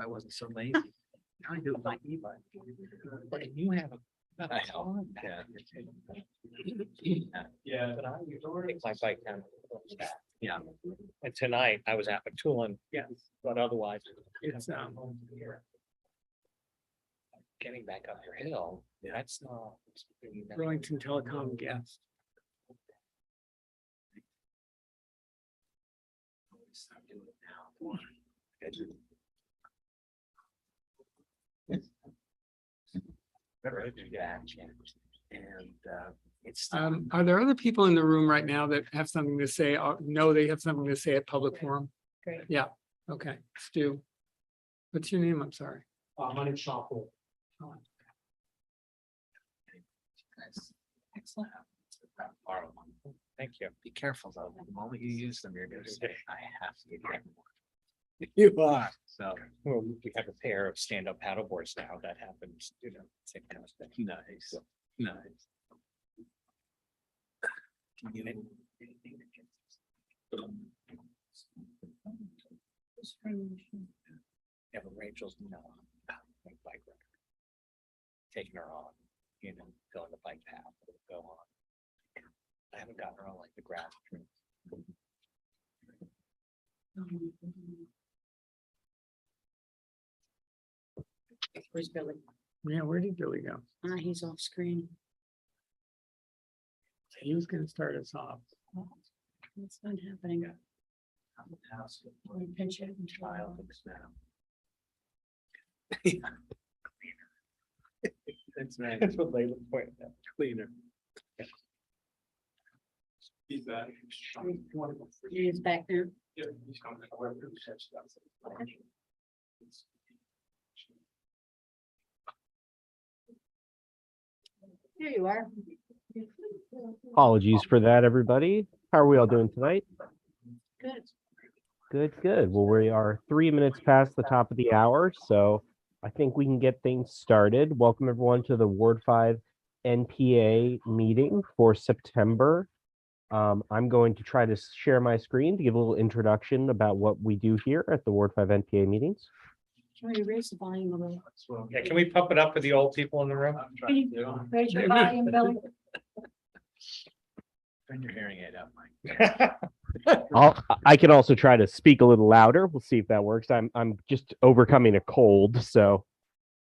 I wasn't so lazy. Now I do it with my e-bike. But you have a. I know. Yeah. But I usually take my bike down. Yeah. And tonight I was at Matulin. Yeah. But otherwise, it's getting back up your hill. That's not. Burlington Telecom guest. And it's. Are there other people in the room right now that have something to say? Or no, they have something to say at public forum? Great. Yeah, okay, Stu. What's your name? I'm sorry. My name's Champlain. Excellent. Thank you. Be careful though. The moment you use them, you're gonna say, I have to get more. You are. So, well, we have a pair of stand-up paddle boards now that happens, same kind of stuff. Nice, nice. Can you anything yeah, but Rachel's bike ride. Taking her on, filling the bike path, go on. I haven't gotten her on like the grass. Where's Billy? Yeah, where did Billy go? He's off screen. He was gonna start us off. It's not happening. Pinch it. Child That's right. That's what they look for. Cleaner. He's back. He's back there. Yeah, he's coming. There you are. Apologies for that, everybody. How are we all doing tonight? Good. Good, good. Well, we are 3 minutes past the top of the hour, so I think we can get things started. Welcome everyone to the Ward 5 NPA meeting for September. I'm going to try to share my screen to give a little introduction about what we do here at the Ward 5 NPA meetings. Can we raise the volume a little? Yeah, can we pump it up for the old people in the room? Can you raise your volume, Billy? Turn your hearing aid up, Mike. I can also try to speak a little louder. We'll see if that works. I'm just overcoming a cold, so.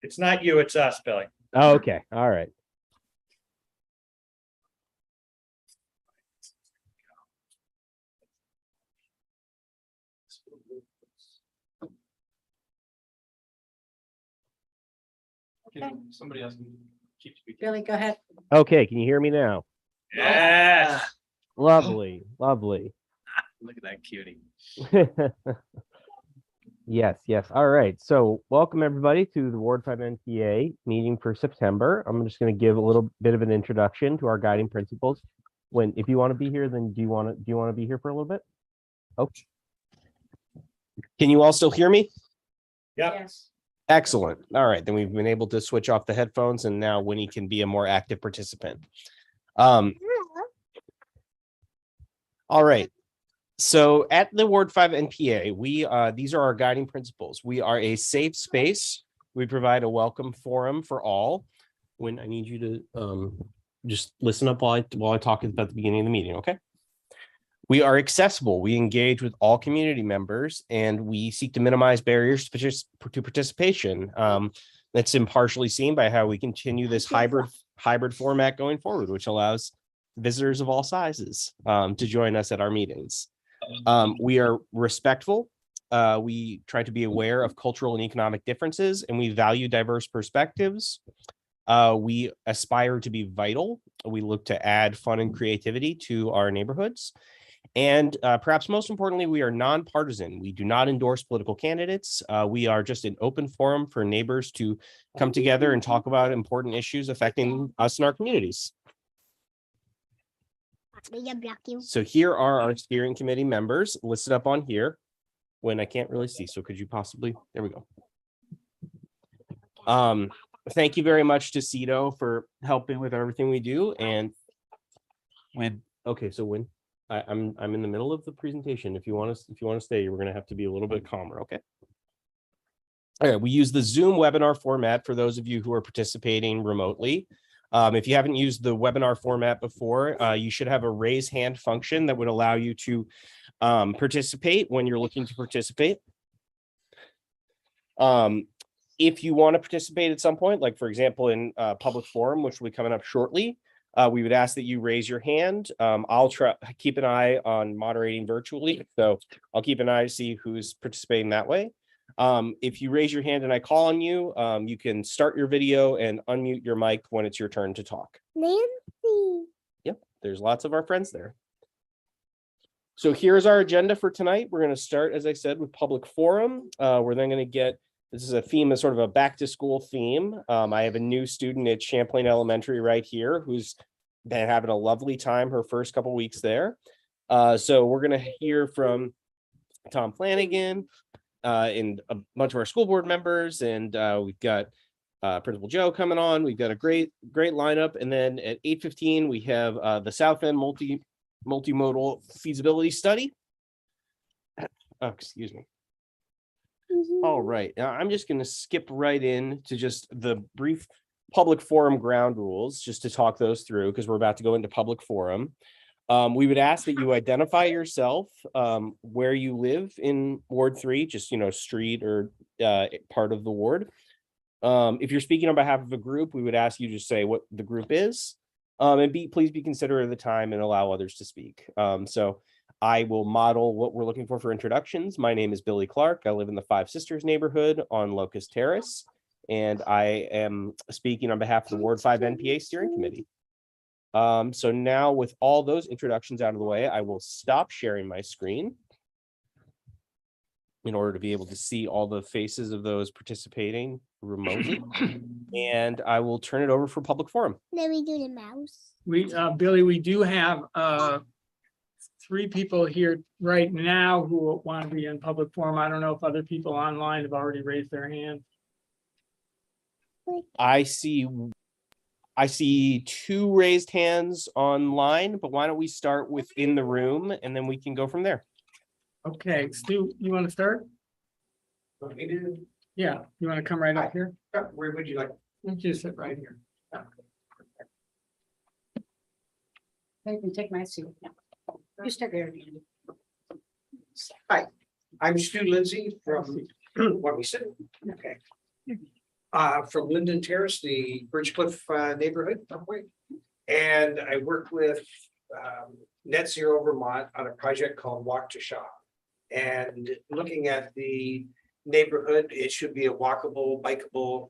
It's not you, it's us, Billy. Oh, okay, all right. Somebody else can keep speaking. Billy, go ahead. Okay, can you hear me now? Yeah. Lovely, lovely. Look at that cutie. Yes, yes. All right. So welcome everybody to the Ward 5 NPA meeting for September. I'm just going to give a little bit of an introduction to our guiding principles. If you want to be here, then do you want to be here for a little bit? Okay. Can you all still hear me? Yep. Yes. Excellent. All right, then we've been able to switch off the headphones and now Winnie can be a more active participant. All right. So at the Ward 5 NPA, these are our guiding principles. We are a safe space. We provide a welcome forum for all. When I need you to just listen up while I talk about the beginning of the meeting, okay? We are accessible. We engage with all community members and we seek to minimize barriers to participation. That's impartially seen by how we continue this hybrid format going forward, which allows visitors of all sizes to join us at our meetings. We are respectful. We try to be aware of cultural and economic differences, and we value diverse perspectives. We aspire to be vital. We look to add fun and creativity to our neighborhoods. And perhaps most importantly, we are nonpartisan. We do not endorse political candidates. We are just an open forum for neighbors to come together and talk about important issues affecting us in our communities. So here are our steering committee members listed up on here when I can't really see. So could you possibly, there we go. Thank you very much to Cito for helping with everything we do. And when I'm in the middle of the presentation. If you want to stay, we're going to have to be a little bit calmer. Okay. All right, we use the Zoom webinar format for those of you who are participating remotely. If you haven't used the webinar format before, you should have a raise hand function that would allow you to participate when you're looking to participate. If you want to participate at some point, like for example, in public forum, which will be coming up shortly, we would ask that you raise your hand. I'll try keep an eye on moderating virtually, so I'll keep an eye to see who's participating that way. If you raise your hand and I call on you, you can start your video and unmute your mic when it's your turn to talk. Nancy. Yep, there's lots of our friends there. So here's our agenda for tonight. We're going to start, as I said, with public forum. We're then going to get, this is a theme, is sort of a back to school theme. I have a new student at Champlain Elementary right here who's been having a lovely time her first couple weeks there. So we're going to hear from Tom Flanagan and a bunch of our school board members, and we've got Principal Joe coming on. We've got a great lineup, and then at 8:15 we have the South End Multimodal Feasibility Study. Oh, excuse me. All right, now I'm just going to skip right in to just the brief public forum ground rules, just to talk those through, because we're about to go into public forum. We would ask that you identify yourself, where you live in Ward 3, just, street or part of the ward. If you're speaking on behalf of a group, we would ask you to say what the group is, and please be considerate of the time and allow others to speak. So I will model what we're looking for introductions. My name is Billy Clark. I live in the Five Sisters neighborhood on Locust Terrace, and I am speaking on behalf of the Ward 5 NPA Steering Committee. So now with all those introductions out of the way, I will stop sharing my screen in order to be able to see all the faces of those participating remotely. And I will turn it over for public forum. Then we do the mouse. Billy, we do have 3 people here right now who want to be in public forum. I don't know if other people online have already raised their hand. I see 2 raised hands online, but why don't we start within the room and then we can go from there. Okay, Stu, you want to start? Yeah, you want to come right up here? Where would you like? You just sit right here. You can take my seat. You start there. Hi, I'm Stu Lindsay from, what we said, okay. From Linden Terrace, the Bridgecliff neighborhood. And I work with Net Zero Vermont on a project called Walk to Shop. And looking at the neighborhood, it should be a walkable, bikeable,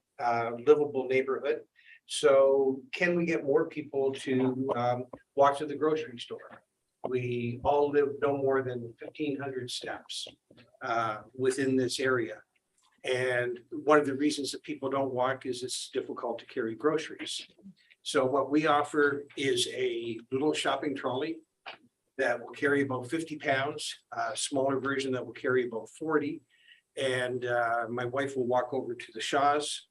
livable neighborhood. So can we get more people to walk to the grocery store? We all live no more than 1,500 steps within this area. And one of the reasons that people don't walk is it's difficult to carry groceries. So what we offer is a little shopping trolley that will carry about 50 pounds, a smaller version that will carry about 40. And my wife will walk over to the Shaw's.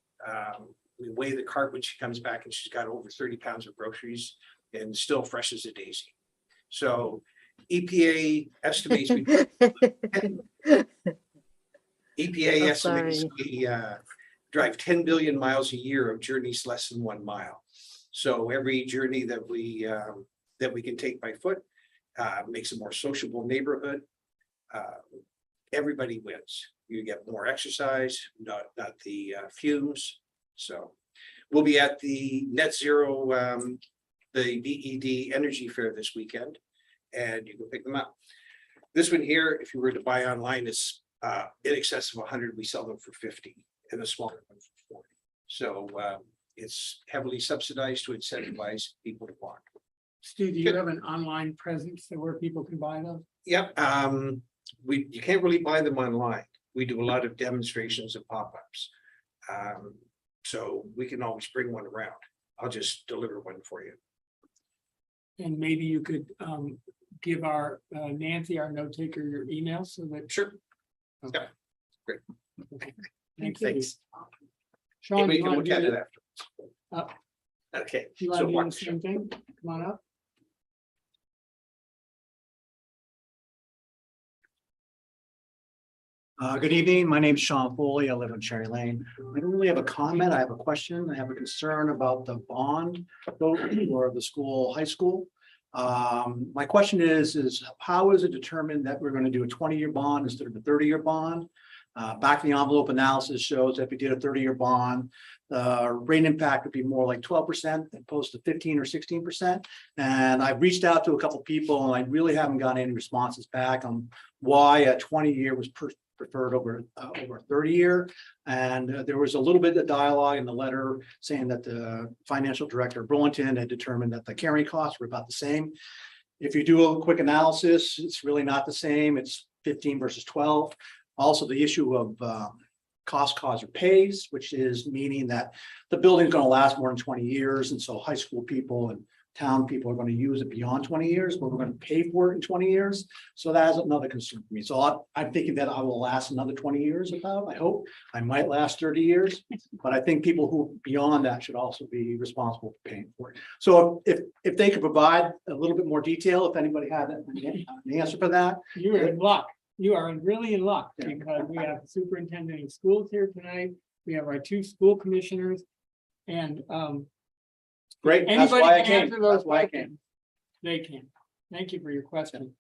We weigh the cart when she comes back and she's got over 30 pounds of groceries and still fresh as a daisy. So EPA estimates we drive 10 billion miles a year of journeys less than 1 mile. So every journey that we can take by foot makes a more sociable neighborhood. Everybody wins. You get more exercise, not the fumes. So we'll be at the Net Zero, the BED Energy Fair this weekend, and you can pick them up. This one here, if you were to buy online, is in excess of 100. We sell them for 50, and the smaller one for 40. So it's heavily subsidized to incentivize people to walk. Stu, do you have an online presence where people can buy them? Yep. You can't really buy them online. We do a lot of demonstrations and pop-ups. So we can always bring one around. I'll just deliver one for you. And maybe you could give our Nancy, our note taker, your email so that. Sure. Okay. Yeah. Great. Okay. Thank you. Thanks. Sean, We you can want look to at do it it? after. Okay. You So want to do walk the the same thing? Come on up. Good evening. My name is Sean Foley. I live on Cherry Lane. I don't really have a comment. I have a question. I have a concern about the bond for the school, high school. My question is how is it determined that we're going to do a 20-year bond instead of a 30-year bond? Back of the envelope analysis shows that if we did a 30-year bond, the rate impact would be more like 12% opposed to 15 or 16%. And I've reached out to a couple of people and I really haven't gotten any responses back on why a 20-year was preferred over a 30-year. And there was a little bit of dialogue in the letter saying that the financial director of Burlington had determined that the carrying costs were about the same. If you do a quick analysis, it's really not the same. It's 15 versus 12. Also, the issue of cost causer pays, which is meaning that the building's going to last more than 20 years. And so high school people and town people are going to use it beyond 20 years, but we're going to pay for it in 20 years. So that's another concern for me. So I'm thinking that I will last another 20 years about, I hope. I might last 30 years, but I think people who beyond that should also be responsible for paying for it. So if they could provide a little bit more detail, if anybody had an answer for that. You're in luck. You are really in luck because we have the superintendent of schools here tonight. We have our 2 school commissioners and Great, that's anybody why I can came. answer those That's why I questions. came. They can. Thank you for your question.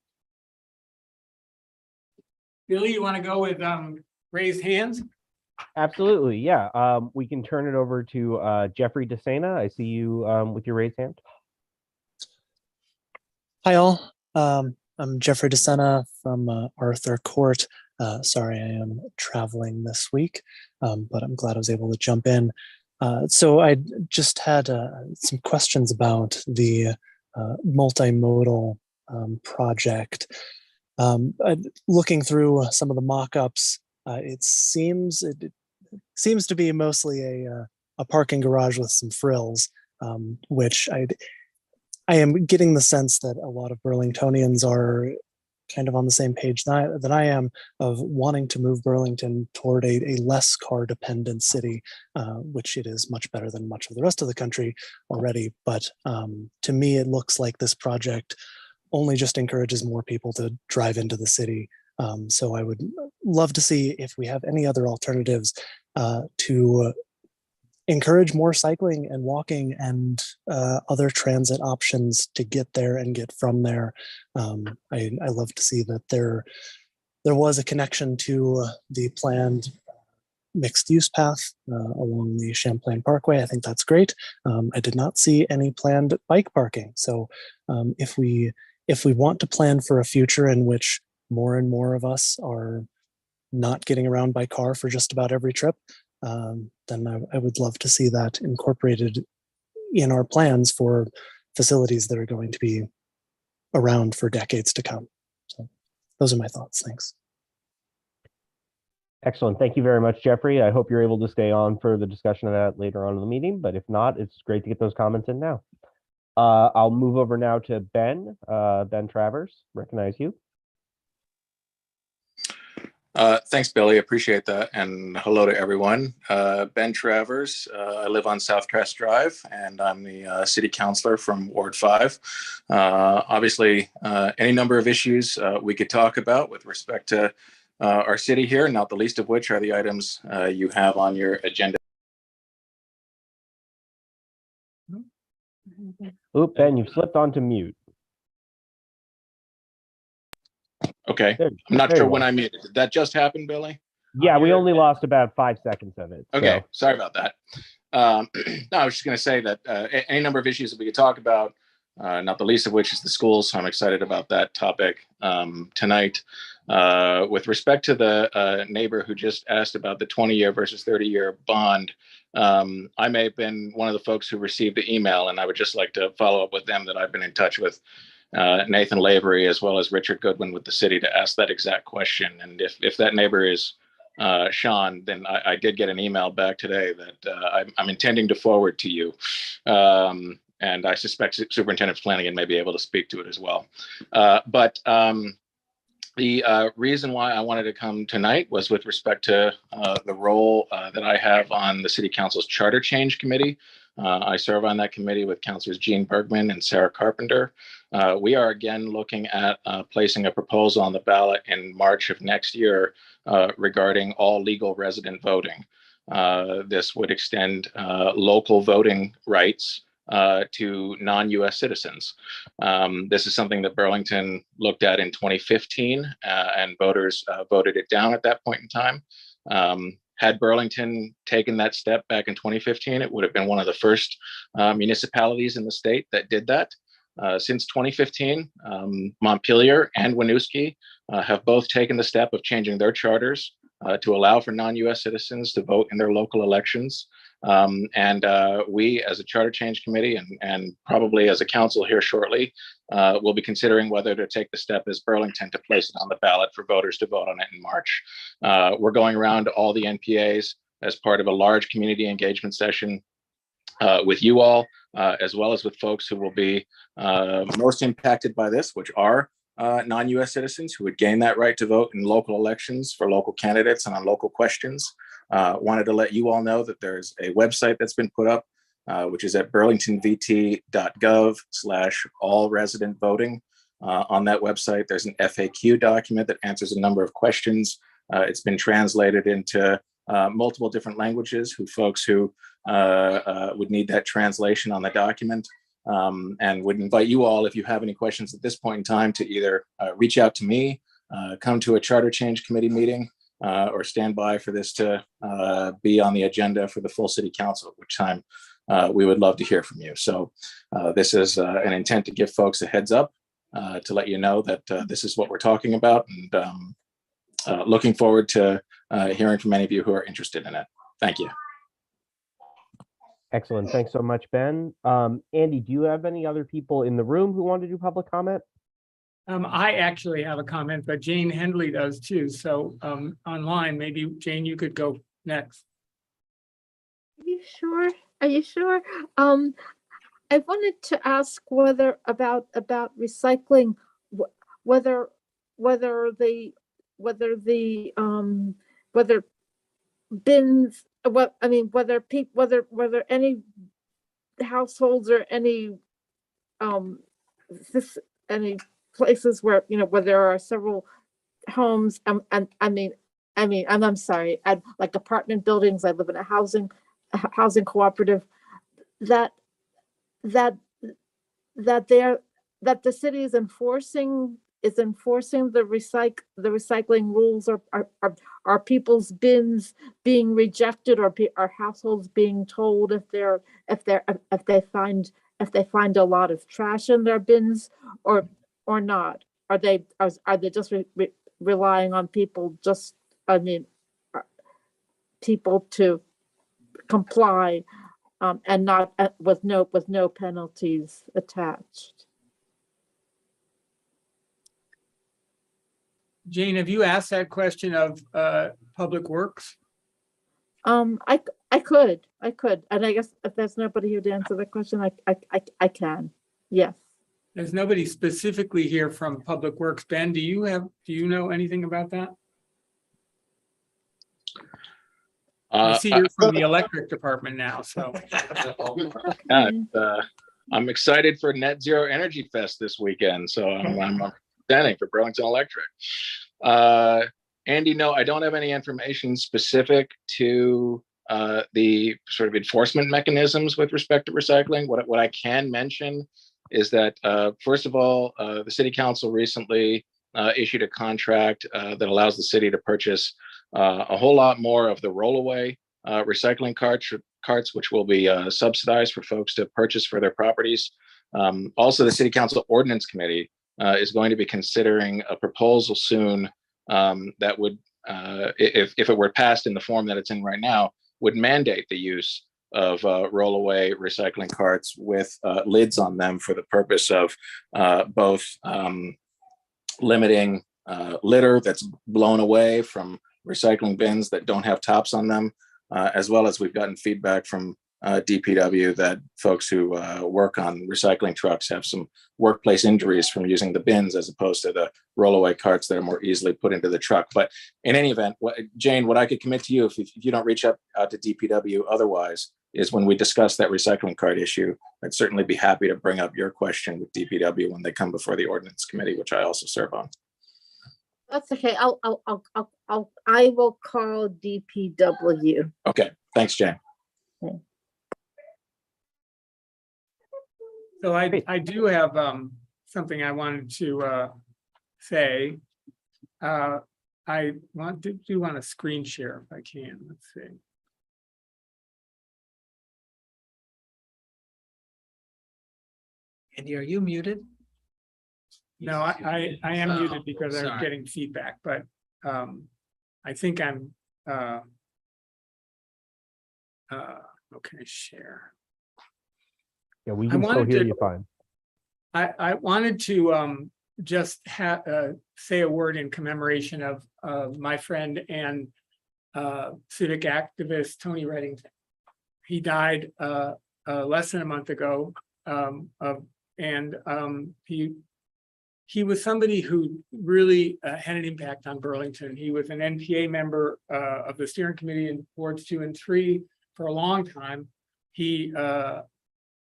Billy, you want to go with raised hands? Absolutely, yeah. We can turn it over to Jeffrey DeSena. I see you with your raised hand. Hi all, I'm Jeffrey DeSena from Arthur Court. Sorry, I am traveling this week, but I'm glad I was able to jump in. So I just had some questions about the multimodal project. Looking through some of the mock-ups, it seems to be mostly a parking garage with some frills, which I am getting the sense that a lot of Burlingtonians are kind of on the same page that I am of wanting to move Burlington toward a less car dependent city, which it is much better than much of the rest of the country already. But to me, it looks like this project only just encourages more people to drive into the city. So I would love to see if we have any other alternatives to encourage more cycling and walking and other transit options to get there and get from there. I love to see that there was a connection to the planned mixed use path along the Champlain Parkway. I think that's great. I did not see any planned bike parking. So if we want to plan for a future in which more and more of us are not getting around by car for just about every trip, then I would love to see that incorporated in our plans for facilities that are going to be around for decades to come. So those are my thoughts. Thanks. Excellent. Thank you very much, Jeffrey. I hope you're able to stay on for the discussion of that later on in the meeting, but if not, it's great to get those comments in now. I'll move over now to Ben. Ben Travers, recognize you. Thanks, Billy. Appreciate that. And hello to everyone. Ben Travers. I live on South Crest Drive, and I'm the city councilor from Ward 5. Obviously, any number of issues we could talk about with respect to our city here, not the least of which are the items you have on your agenda. Oop, Ben, you've slipped onto mute. Okay. There, I'm not there sure you when are. I muted. Did that just happen, Billy? Yeah, we only lost about 5 seconds of it. Okay, So. sorry about that. No, I was just going to say that any number of issues that we could talk about, not the least of which is the schools. So I'm excited about that topic tonight. With respect to the neighbor who just asked about the 20-year versus 30-year bond, I may have been one of the folks who received the email, and I would just like to follow up with them that I've been in touch with Nathan Lavery as well as Richard Goodwin with the city to ask that exact question. And if that neighbor is Sean, then I did get an email back today that I'm intending to forward to you. And I suspect Superintendent Flanagan may be able to speak to it as well. But The reason why I wanted to come tonight was with respect to the role that I have on the City Council's Charter Change Committee. I serve on that committee with Councilors Jean Bergman and Sarah Carpenter. We are again looking at placing a proposal on the ballot in March of next year regarding all legal resident voting. This would extend local voting rights to non-US citizens. This is something that Burlington looked at in 2015 and voters voted it down at that point in time. Had Burlington taken that step back in 2015, it would have been one of the first municipalities in the state that did that. Since 2015, Montpelier and Winooski have both taken the step of changing their charters to allow for non-US citizens to vote in their local elections. We, as a charter change committee and probably as a council here shortly, will be considering whether to take the step as Burlington to place it on the ballot for voters to vote on it in March. We're going around to all the NPAs as part of a large community engagement session with you all, as well as with folks who will be most impacted by this, which are non-US citizens who would gain that right to vote in local elections for local candidates and on local questions. Wanted to let you all know that there's a website that's been put up, which is at burlingtonvt.gov/all-resident-voting. On that website, there's an FAQ document that answers a number of questions. It's been translated into multiple different languages who folks who would need that translation on the document. And would invite you all, if you have any questions at this point in time, to either reach out to me, come to a charter change committee meeting, or stand by for this to be on the agenda for the full city council, at which time we would love to hear from you. So this is an intent to give folks a heads up to let you know that this is what we're talking about, and looking forward to hearing from any of you who are interested in it. Thank you. Excellent. Thanks so much, Ben. Andy, do you have any other people in the room who want to do public comment? I actually have a comment, but Jane Hendley does too. So online, maybe Jane, you could go next. Are you sure? Are you sure? I wanted to ask whether about recycling, whether bins, whether any households or any places where where there are several homes, and I'm sorry, like apartment buildings. I live in a housing cooperative that the city is enforcing the recycling rules, or are people's bins being rejected, or are households being told if they find a lot of trash in their bins, or not? Are they just relying on people people to comply, and not with no penalties attached? Jane, have you asked that question of Public Works? I could, and I guess if there's nobody who'd answer the question, I can. Yes. There's nobody specifically here from Public Works. Ben, do you know anything about that? I see you're from the electric department now, so. I'm excited for Net Zero Energy Fest this weekend, so I'm standing for Burlington Electric. Andy, no, I don't have any information specific to the sort of enforcement mechanisms with respect to recycling. What I can mention is that, first of all, the City Council recently issued a contract that allows the city to purchase a whole lot more of the rollaway recycling carts, which will be subsidized for folks to purchase for their properties. Also, the City Council Ordinance Committee is going to be considering a proposal soon that would, if it were passed in the form that it's in right now, would mandate the use of rollaway recycling carts with lids on them for the purpose of both limiting litter that's blown away from recycling bins that don't have tops on them, as well as we've gotten feedback from DPW that folks who work on recycling trucks have some workplace injuries from using the bins as opposed to the rollaway carts that are more easily put into the truck. But in any event, Jane, what I could commit to you, if you don't reach out to DPW otherwise, is when we discuss that recycling cart issue, I'd certainly be happy to bring up your question with DPW when they come before the ordinance committee, which I also serve on. That's okay. I will call DPW. Okay, thanks, Jane. So I do have something I wanted to say. I do want to screen share if I can. Let's see. Andy, are you muted? No, I am Oh, muted because I'm sorry. getting feedback, but I think I'm okay, share. Yeah, we I can still wanted hear to- you fine. I wanted to just say a word in commemoration of my friend and civic activist Tony Reddington. He died less than a month ago, he was somebody who really had an impact on Burlington. He was an NPA member of the steering committee in wards 2 and 3 for a long time. He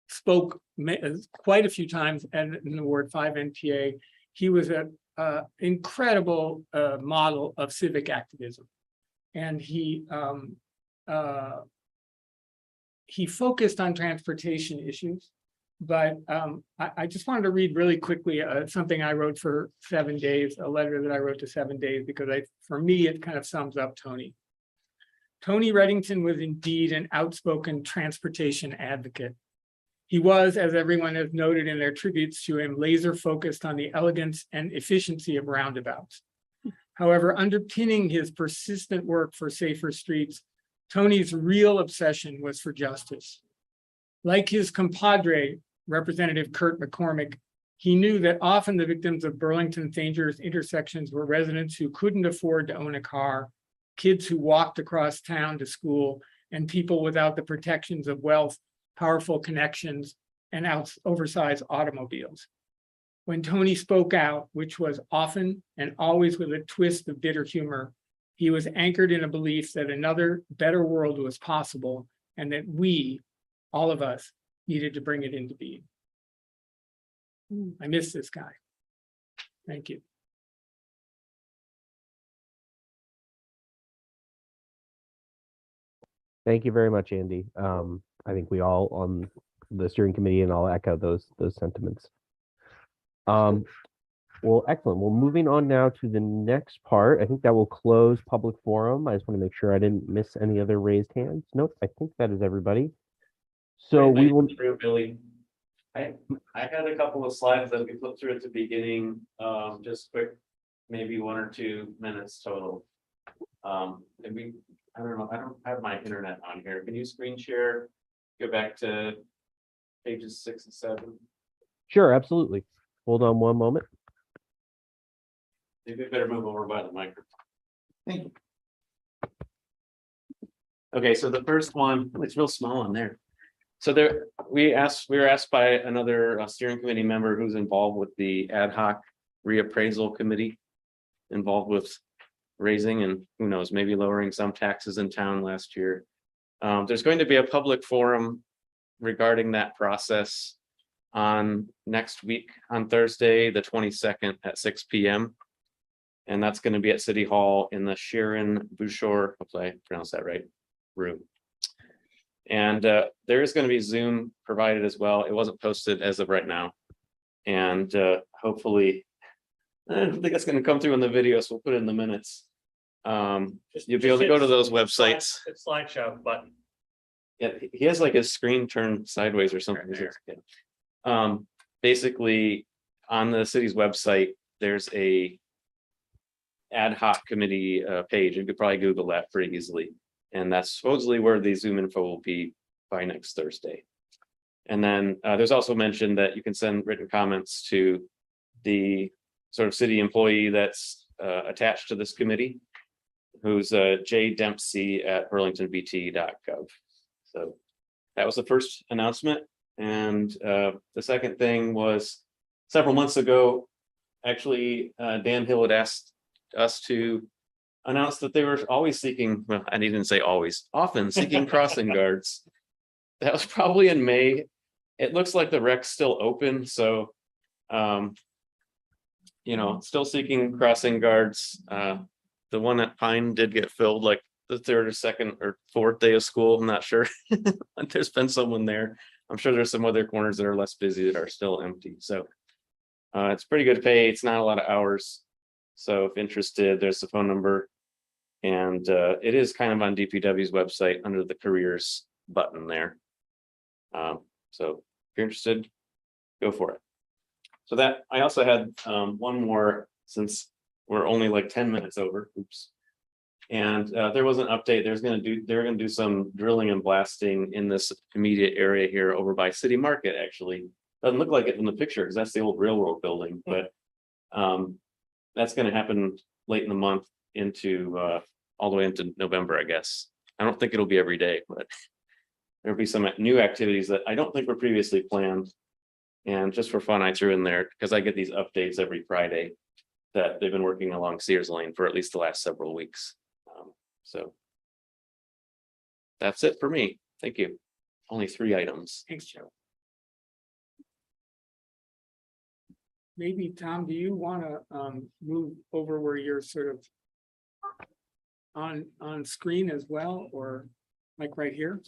spoke quite a few times in the Ward 5 NPA. He was an incredible model of civic activism. And he focused on transportation issues. But I just wanted to read really quickly something I wrote for 7 days, a letter that I wrote to 7 days, because for me, it kind of sums up Tony. Tony Reddington was indeed an outspoken transportation advocate. He was, as everyone has noted in their tributes to him, laser focused on the elegance and efficiency of roundabouts. However, underpinning his persistent work for safer streets, Tony's real obsession was for justice. Like his compadre, Representative Kurt McCormick, he knew that often the victims of Burlington's dangerous intersections were residents who couldn't afford to own a car, kids who walked across town to school, and people without the protections of wealth, powerful connections, and oversized automobiles. When Tony spoke out, which was often and always with a twist of bitter humor, he was anchored in a belief that another better world was possible and that we, all of us, needed to bring it into being. I miss this guy. Thank you. Thank you very much, Andy. I think we all on the steering committee and I'll echo those sentiments. Well, excellent. Well, moving on now to the next part. I think that will close public forum. I just want to make sure I didn't miss any other raised hands. Nope, I think that is everybody. So we will. Billy, I had a couple of slides that we flipped through at the beginning, just quick, maybe 1 or 2 minutes total. Maybe, I don't know, I don't have my internet on here. Can you screen share? Go back to pages 6 and 7. Sure, absolutely. Hold on one moment. Maybe better move over by the microphone. Thank you. Okay, so the first one, it's real small on there. So we were asked by another steering committee member who's involved with the ad hoc reappraisal committee, involved with raising and who knows, maybe lowering some taxes in town last year. There's going to be a public forum regarding that process on next week on Thursday, the 22nd at 6 p.m. And that's going to be at City Hall in the Sharon Bouchard, hopefully I pronounced that right, room. And there is going to be Zoom provided as well. It wasn't posted as of right now. And hopefully, I don't think that's going to come through in the video, so we'll put it in the minutes. You'll be able to go to those websites. It's slideshow button. Yeah, he has like his screen turned sideways or something. Basically, on the city's website, there's a ad hoc committee page. You could probably Google that pretty easily. And that's supposedly where the Zoom info will be by next Thursday. And then there's also mentioned that you can send written comments to the sort of city employee that's attached to this committee, who's J Dempsey at burlingtonbt.gov. So that was the first announcement. And the second thing was several months ago, actually, Dan Hill had asked us to announce that they were always seeking, well, I didn't say always, often seeking crossing guards. That was probably in May. It looks like the rec's still open, so still seeking crossing guards. The one at Pine did get filled like the third or second or fourth day of school. I'm not sure. There's been someone there. I'm sure there's some other corners that are less busy that are still empty. So it's pretty good pay. It's not a lot of hours. So if interested, there's the phone number. And it is kind of on DPW's website under the careers button there. So if you're interested, go for it. So that I also had one more, since we're only like 10 minutes over. Oops. And there was an update. They're gonna do some drilling and blasting in this immediate area here over by City Market. Actually, doesn't look like it from the picture because that's the old railroad building, but that's gonna happen late in the month into all the way into November, I guess. I don't think it'll be every day, but there'll be some new activities that I don't think were previously planned. And just for fun, I threw in there because I get these updates every Friday that they've been working along Sears Lane for at least the last several weeks. So that's it for me. Thank you. Only 3 items. Thanks, Joe. Maybe, Tom, do you want to move over where you're sort of on screen as well, or like right here?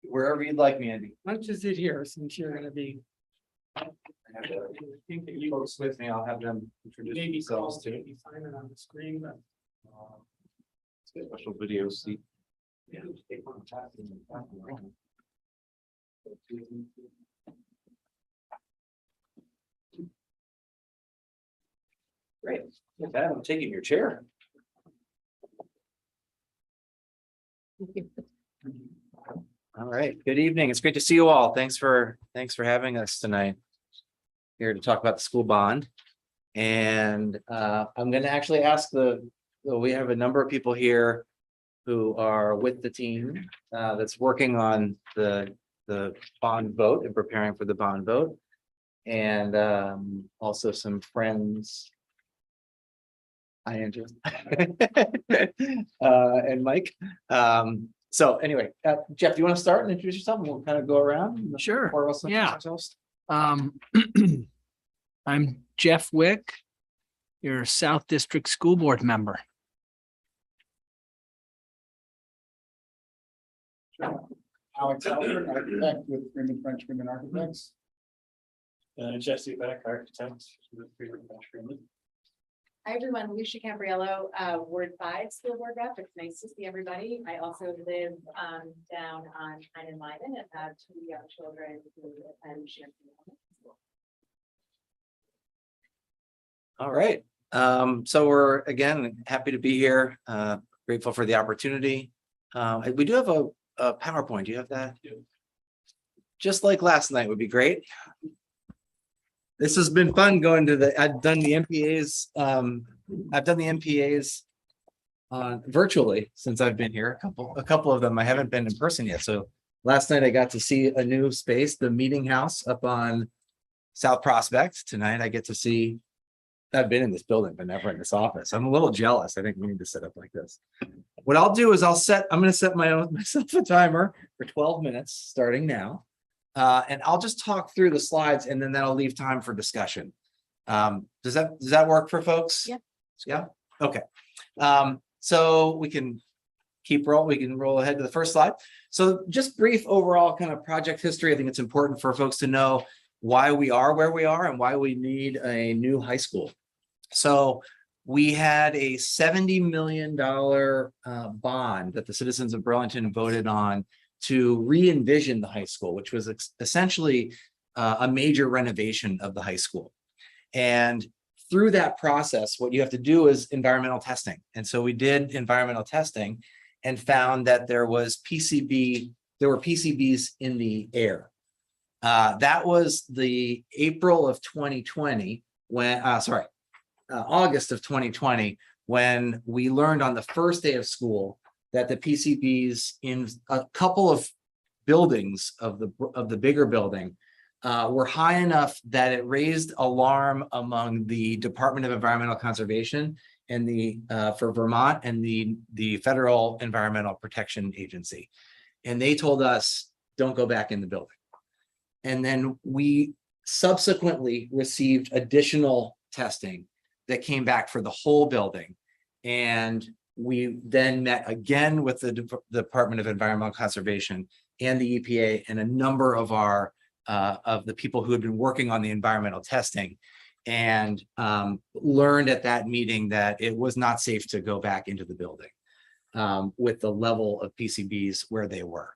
Wherever you'd like me, Andy. Why don't you sit here since you're going to be. I think that you Folks with me, I'll have them introduce maybe themselves too. maybe sign it on the screen, but. Special video seat. Yeah. Great. With that, I'm taking your chair. All right. Good evening. It's great to see you all. Thanks for having us tonight. Here to talk about the school bond. And I'm going to actually ask we have a number of people here who are with the team that's working on the bond vote and preparing for the bond vote. And also some friends. Hi, Andrew. And Mike. So anyway, Jeff, do you want to start and introduce yourself and we'll kind of go around? Sure. Yeah. I'm Jeff Wick, your South District School Board member. Alex Albert, architect with Freeman French Freeman Architects. Jesse Beck, architect with Freeman French Freeman. Hi, everyone. Lucia Campriello, Ward 5 School Board Rep. It's nice to see everybody. I also live down on Pine and Lyman and have 2 young children who attend Champlain Parkway. All right. So we're again happy to be here. Grateful for the opportunity. We do have a PowerPoint. Do you have that? Just like last night would be great. This has been fun going to I've done the NPAs. I've done the NPAs virtually since I've been here. A couple of them I haven't been in person yet. So last night I got to see a new space, the meeting house up on South Prospect. Tonight I get to see. I've been in this building, but never in this office. I'm a little jealous. I think we need to set up like this. What I'll do is I'm going to set myself a timer for 12 minutes starting now. And I'll just talk through the slides and then that'll leave time for discussion. Does that work for folks? Yeah. Yeah. Okay. So we can roll ahead to the first slide. So just brief overall kind of project history. I think it's important for folks to know why we are where we are and why we need a new high school. So we had a $70 million bond that the citizens of Burlington voted on to re-envision the high school, which was essentially a major renovation of the high school. And through that process, what you have to do is environmental testing. And so we did environmental testing and found that there were PCBs in the air. That was the April of 2020 when, August of 2020, when we learned on the first day of school that the PCBs in a couple of buildings of the bigger building were high enough that it raised alarm among the Department of Environmental Conservation and for Vermont and the Federal Environmental Protection Agency. And they told us, don't go back in the building. And then we subsequently received additional testing that came back for the whole building. And we then met again with the Department of Environmental Conservation and the EPA and a number of the people who had been working on the environmental testing, and learned at that meeting that it was not safe to go back into the building with the level of PCBs where they were.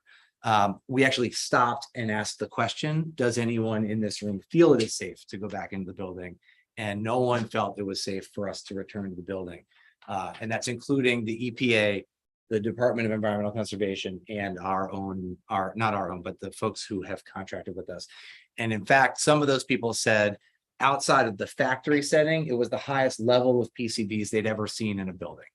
We actually stopped and asked the question, does anyone in this room feel it is safe to go back into the building? And no one felt it was safe for us to return to the building. And that's including the EPA, the Department of Environmental Conservation, and not our own, but the folks who have contracted with us. And in fact, some of those people said outside of the factory setting, it was the highest level of PCBs they'd ever seen in a building.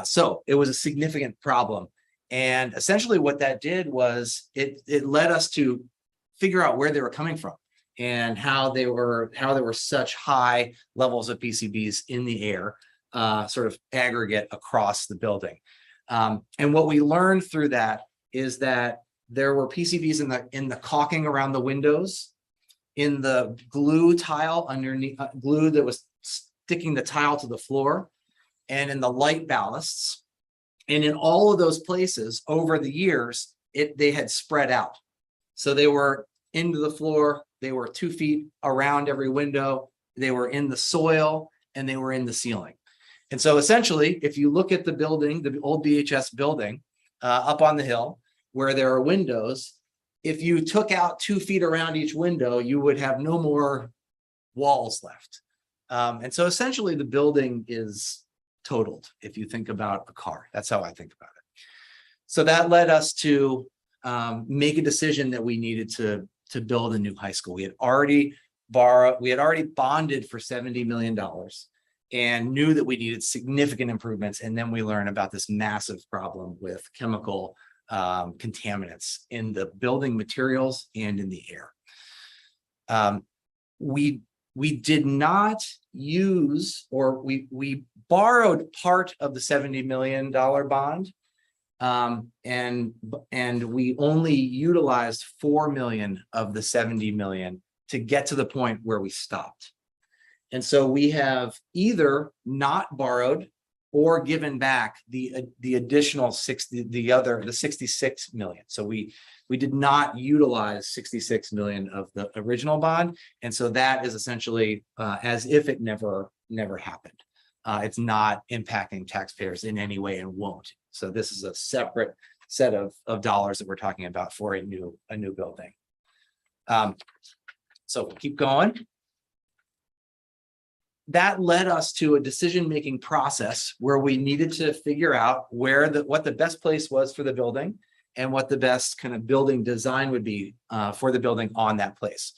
So it was a significant problem. And essentially what that did was it led us to figure out where they were coming from and how there were such high levels of PCBs in the air, sort of aggregate across the building. And what we learned through that is that there were PCBs in the caulking around the windows, in the glue tile underneath, glue that was sticking the tile to the floor, and in the light ballasts. And in all of those places over the years, they had spread out. So they were into the floor, they were 2 feet around every window, they were in the soil, and they were in the ceiling. And so essentially, if you look at the building, the old BHS building up on the hill where there are windows, if you took out 2 feet around each window, you would have no more walls left. And so essentially the building is totaled if you think about a car. That's how I think about it. So that led us to make a decision that we needed to build a new high school. We had already bonded for $70 million and knew that we needed significant improvements. And then we learned about this massive problem with chemical contaminants in the building materials and in the air. We did not use, or we borrowed part of the $70 million bond, and we only utilized $4 million of the $70 million to get to the point where we stopped. And so we have either not borrowed or given back the additional 66 million. So we did not utilize 66 million of the original bond. And so that is essentially as if it never happened. It's not impacting taxpayers in any way and won't. So this is a separate set of dollars that we're talking about for a new building. So we'll keep going. That led us to a decision-making process where we needed to figure out what the best place was for the building and what the best kind of building design would be for the building on that place.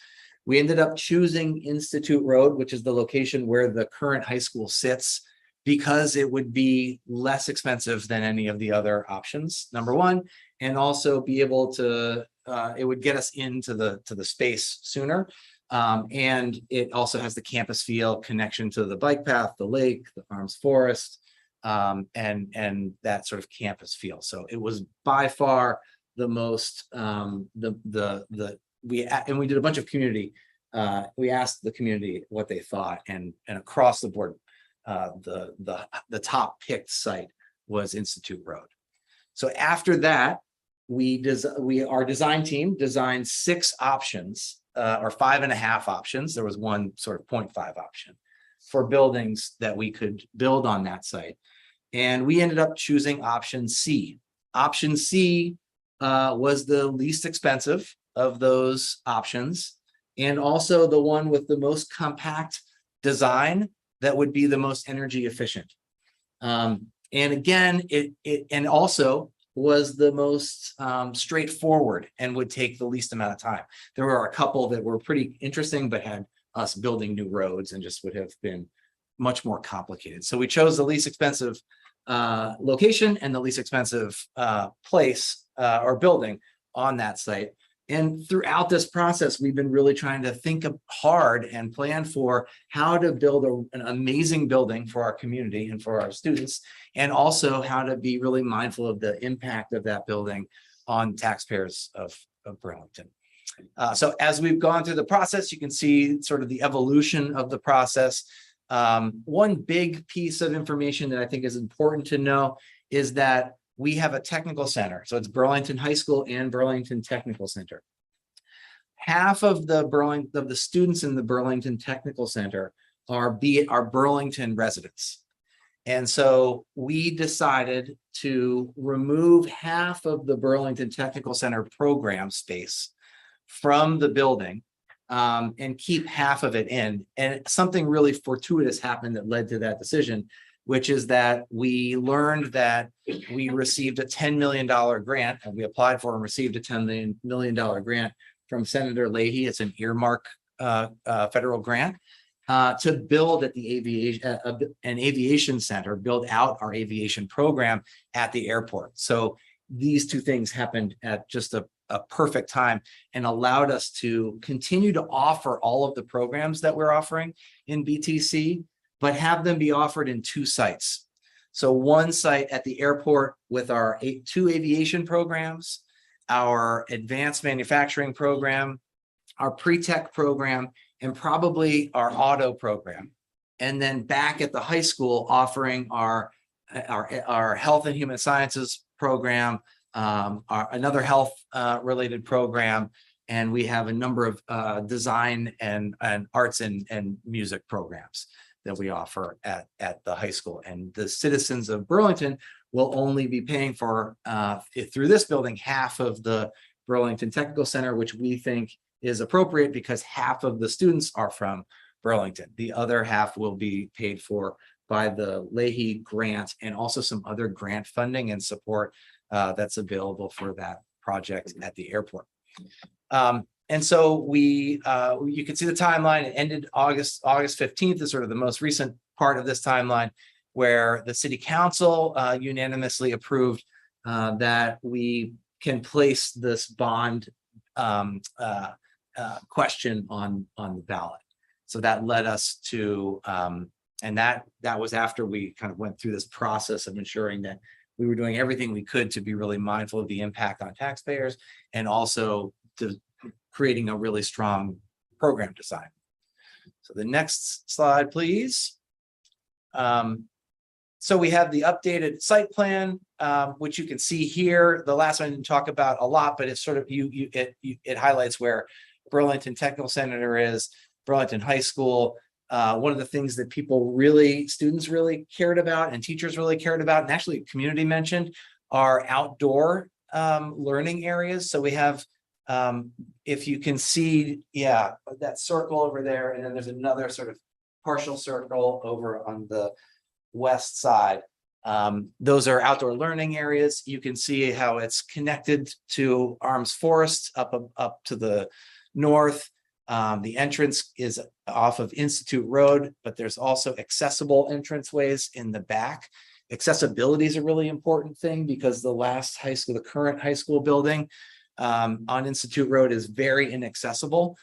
We ended up choosing Institute Road, which is the location where the current high school sits, because it would be less expensive than any of the other options, number one, and also be able to, it would get us into the space sooner. And it also has the campus feel, connection to the bike path, the lake, the farms forest, and that sort of campus feel. So it was by far the most, we did a bunch of community, we asked the community what they thought, and across the board, the top picked site was Institute Road. So after that, our design team designed 6 options, or 5.5 options. There was one sort of 0.5 option for buildings that we could build on that site. And we ended up choosing option C. Option C was the least expensive of those options, and also the one with the most compact design that would be the most energy efficient. And again, it also was the most straightforward and would take the least amount of time. There were a couple that were pretty interesting, but had us building new roads and just would have been much more complicated. So we chose the least expensive location and the least expensive place or building on that site. And throughout this process, we've been really trying to think hard and plan for how to build an amazing building for our community and for our students, and also how to be really mindful of the impact of that building on taxpayers of Burlington. So as we've gone through the process, you can see sort of the evolution of the process. One big piece of information that I think is important to know is that we have a technical center. So it's Burlington High School and Burlington Technical Center. Half of the students in the Burlington Technical Center are Burlington residents. And so we decided to remove half of the Burlington Technical Center program space from the building and keep half of it in. And something really fortuitous happened that led to that decision, which is that we learned that we received a $10 million grant, and we applied for and received a $10 million grant from Senator Leahy. It's an earmark federal grant to build at the an aviation center, build out our aviation program at the airport. So these two things happened at just a perfect time and allowed us to continue to offer all of the programs that we're offering in BTC, but have them be offered in two sites. So one site at the airport with our two aviation programs, our advanced manufacturing program, our pre-tech program, and probably our auto program. And then back at the high school offering our health and human sciences program, another health related program, and we have a number of design and arts and music programs that we offer at the high school. And the citizens of Burlington will only be paying for through this building half of the Burlington Technical Center, which we think is appropriate because half of the students are from Burlington. The other half will be paid for by the Leahy grant and also some other grant funding and support that's available for that project at the airport. And so you can see the timeline. It ended August 15th is sort of the most recent part of this timeline, where the city council unanimously approved that we can place this bond question on the ballot. So that led us to, and that was after we kind of went through this process of ensuring that we were doing everything we could to be really mindful of the impact on taxpayers and also to creating a really strong program design. So the next slide, please. So we have the updated site plan, which you can see here. The last one I didn't talk about a lot, but it's sort of it highlights where Burlington Technical Center is, Burlington High School. One of the things that students really cared about and teachers really cared about, and actually community mentioned, are outdoor learning areas. So we have, if you can see, that circle over there, and then there's another sort of partial circle over on the west side. Those are outdoor learning areas. You can see how it's connected to Arms Forest up to the north. The entrance is off of Institute Road, but there's also accessible entranceways in the back. Accessibility is a really important thing because the current high school building on Institute Road is very inaccessible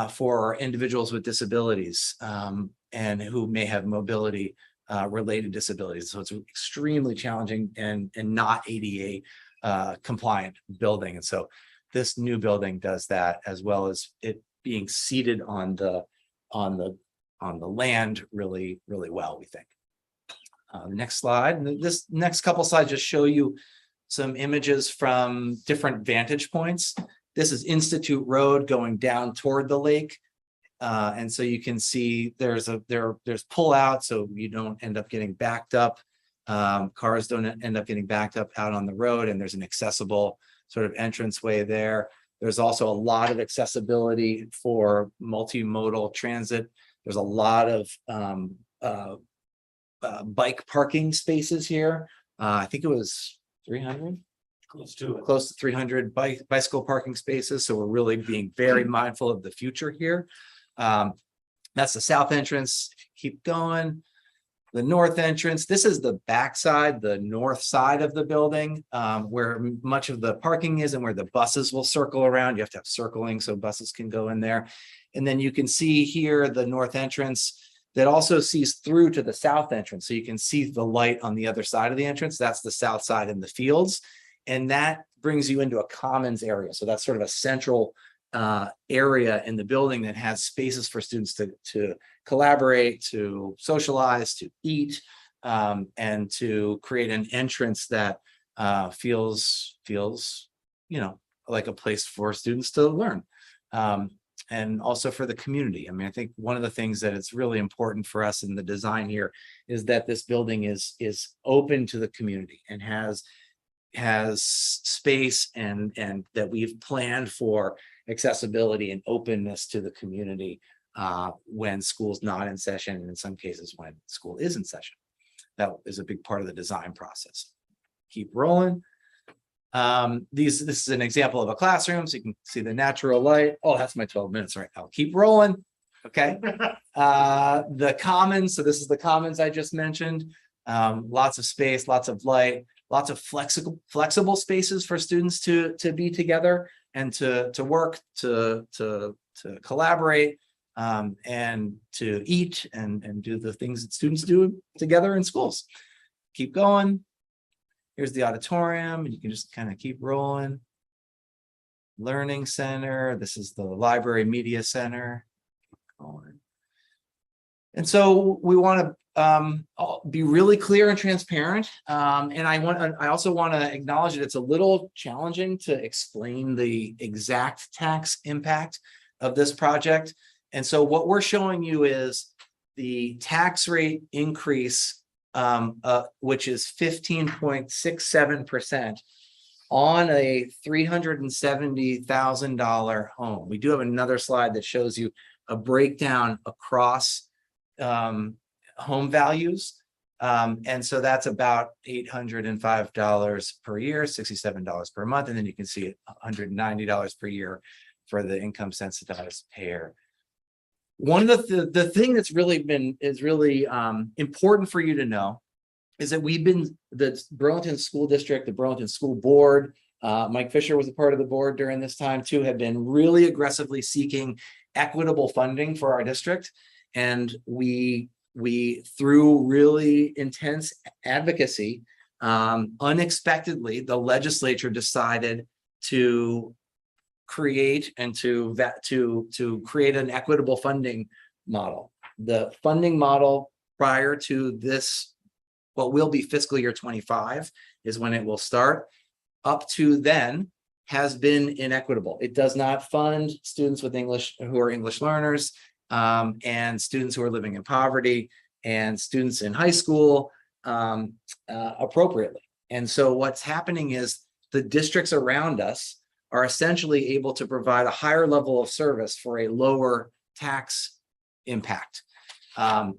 for individuals with disabilities and who may have mobility related disabilities. So it's extremely challenging and not ADA compliant building. And so this new building does that, as well as it being seated on the land really well, we think. Next slide. And this next couple slides just show you some images from different vantage points. This is Institute Road going down toward the lake. And so you can see there's pull out, so you don't end up getting backed up. Cars don't end up getting backed up out on the road, and there's an accessible sort of entranceway there. There's also a lot of accessibility for multimodal transit. There's a lot of bike parking spaces here. I think it was 300. Close to 300 bicycle parking spaces. So we're really being very mindful of the future here. That's the south entrance. Keep going. the north entrance. This is the backside, the north side of the building, where much of the parking is and where the buses will circle around. You have to have circling so buses can go in there. And then you can see here the north entrance that also sees through to the south entrance. So you can see the light on the other side of the entrance. That's the south side in the fields. And that brings you into a commons area. So that's sort of a central area in the building that has spaces for students to collaborate, to socialize, to eat, and to create an entrance that feels, like a place for students to learn. And also for the community. I mean, I think one of the things that it's really important for us in the design here is that this building is open to the community and has space and that we've planned for accessibility and openness to the community when school's not in session, and in some cases when school is in session. That is a big part of the design process. Keep rolling. This is an example of a classroom, so you can see the natural light. Oh, that's my 12 minutes right now. Keep rolling. Okay. The commons. So this is the commons I just mentioned. Lots of space, lots of light, lots of flexible spaces for students to be together and to work, to collaborate, and to eat and do the things that students do together in schools. Keep going. Here's the auditorium, and you can just kind of keep rolling. Learning center. This is the library media center. Keep going. And so we want to be really clear and transparent. And I also want to acknowledge that it's a little challenging to explain the exact tax impact of this project. And so what we're showing you is the tax rate increase, which is 15.67% on a $370,000 home. We do have another slide that shows you a breakdown across home values. And so that's about $805 per year, $67 per month. And then you can see $190 per year for the income sensitized payer. One of the thing that's really important for you to know is that the Burlington School District, the Burlington School Board, Mike Fisher was a part of the board during this time too, have been really aggressively seeking equitable funding for our district. And we through really intense advocacy, unexpectedly, the legislature decided to create and to create an equitable funding model. The funding model prior to this, what will be fiscal year 25, is when it will start. Up to then has been inequitable. It does not fund students with English who are English learners, and students who are living in poverty, and students in high school appropriately. And so what's happening is the districts around us are essentially able to provide a higher level of service for a lower tax impact. And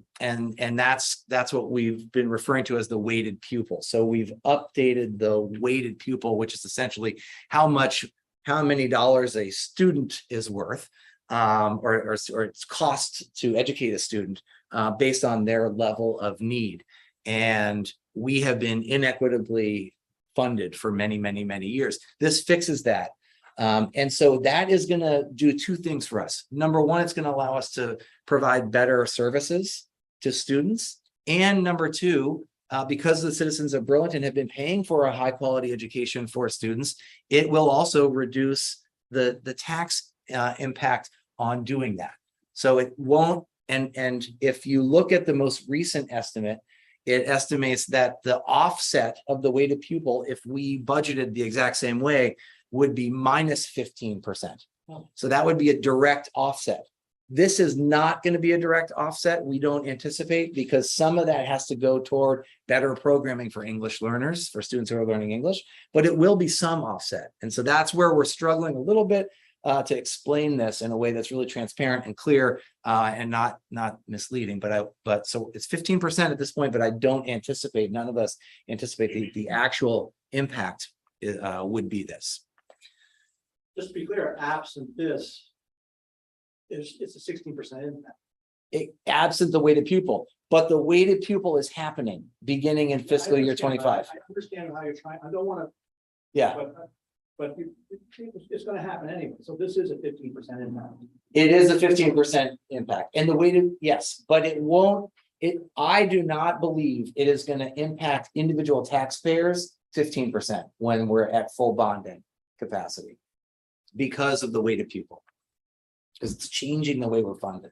that's what we've been referring to as the weighted pupil. So we've updated the weighted pupil, which is essentially how many dollars a student is worth, or its cost to educate a student based on their level of need. And we have been inequitably funded for many, many, many years. This fixes that. And so that is going to do two things for us. Number one, it's going to allow us to provide better services to students. And number two, because the citizens of Burlington have been paying for a high quality education for students, it will also reduce the tax impact on doing that. So it won't, and if you look at the most recent estimate, it estimates that the offset of the weighted pupil, if we budgeted the exact same way, would be minus 15%. So that would be a direct offset. This is not going to be a direct offset. We don't anticipate, because some of that has to go toward better programming for English learners, for students who are learning English, but it will be some offset. And so that's where we're struggling a little bit to explain this in a way that's really transparent and clear and not misleading. But so it's 15% at this point, but I don't anticipate, none of us anticipate the actual impact would be this. Just to be clear, absent this, it's a 16% impact. absent the weighted pupil, but the weighted pupil is happening beginning in fiscal year 25. I understand how you're trying, I don't want to, Yeah, but it's gonna happen anyway, so this is a 15% impact. it is a 15% impact and the weighted, yes, but it won't, I do not believe it is going to impact individual taxpayers 15% when we're at full bonding capacity because of the weighted pupil. Because it's changing the way we're funded.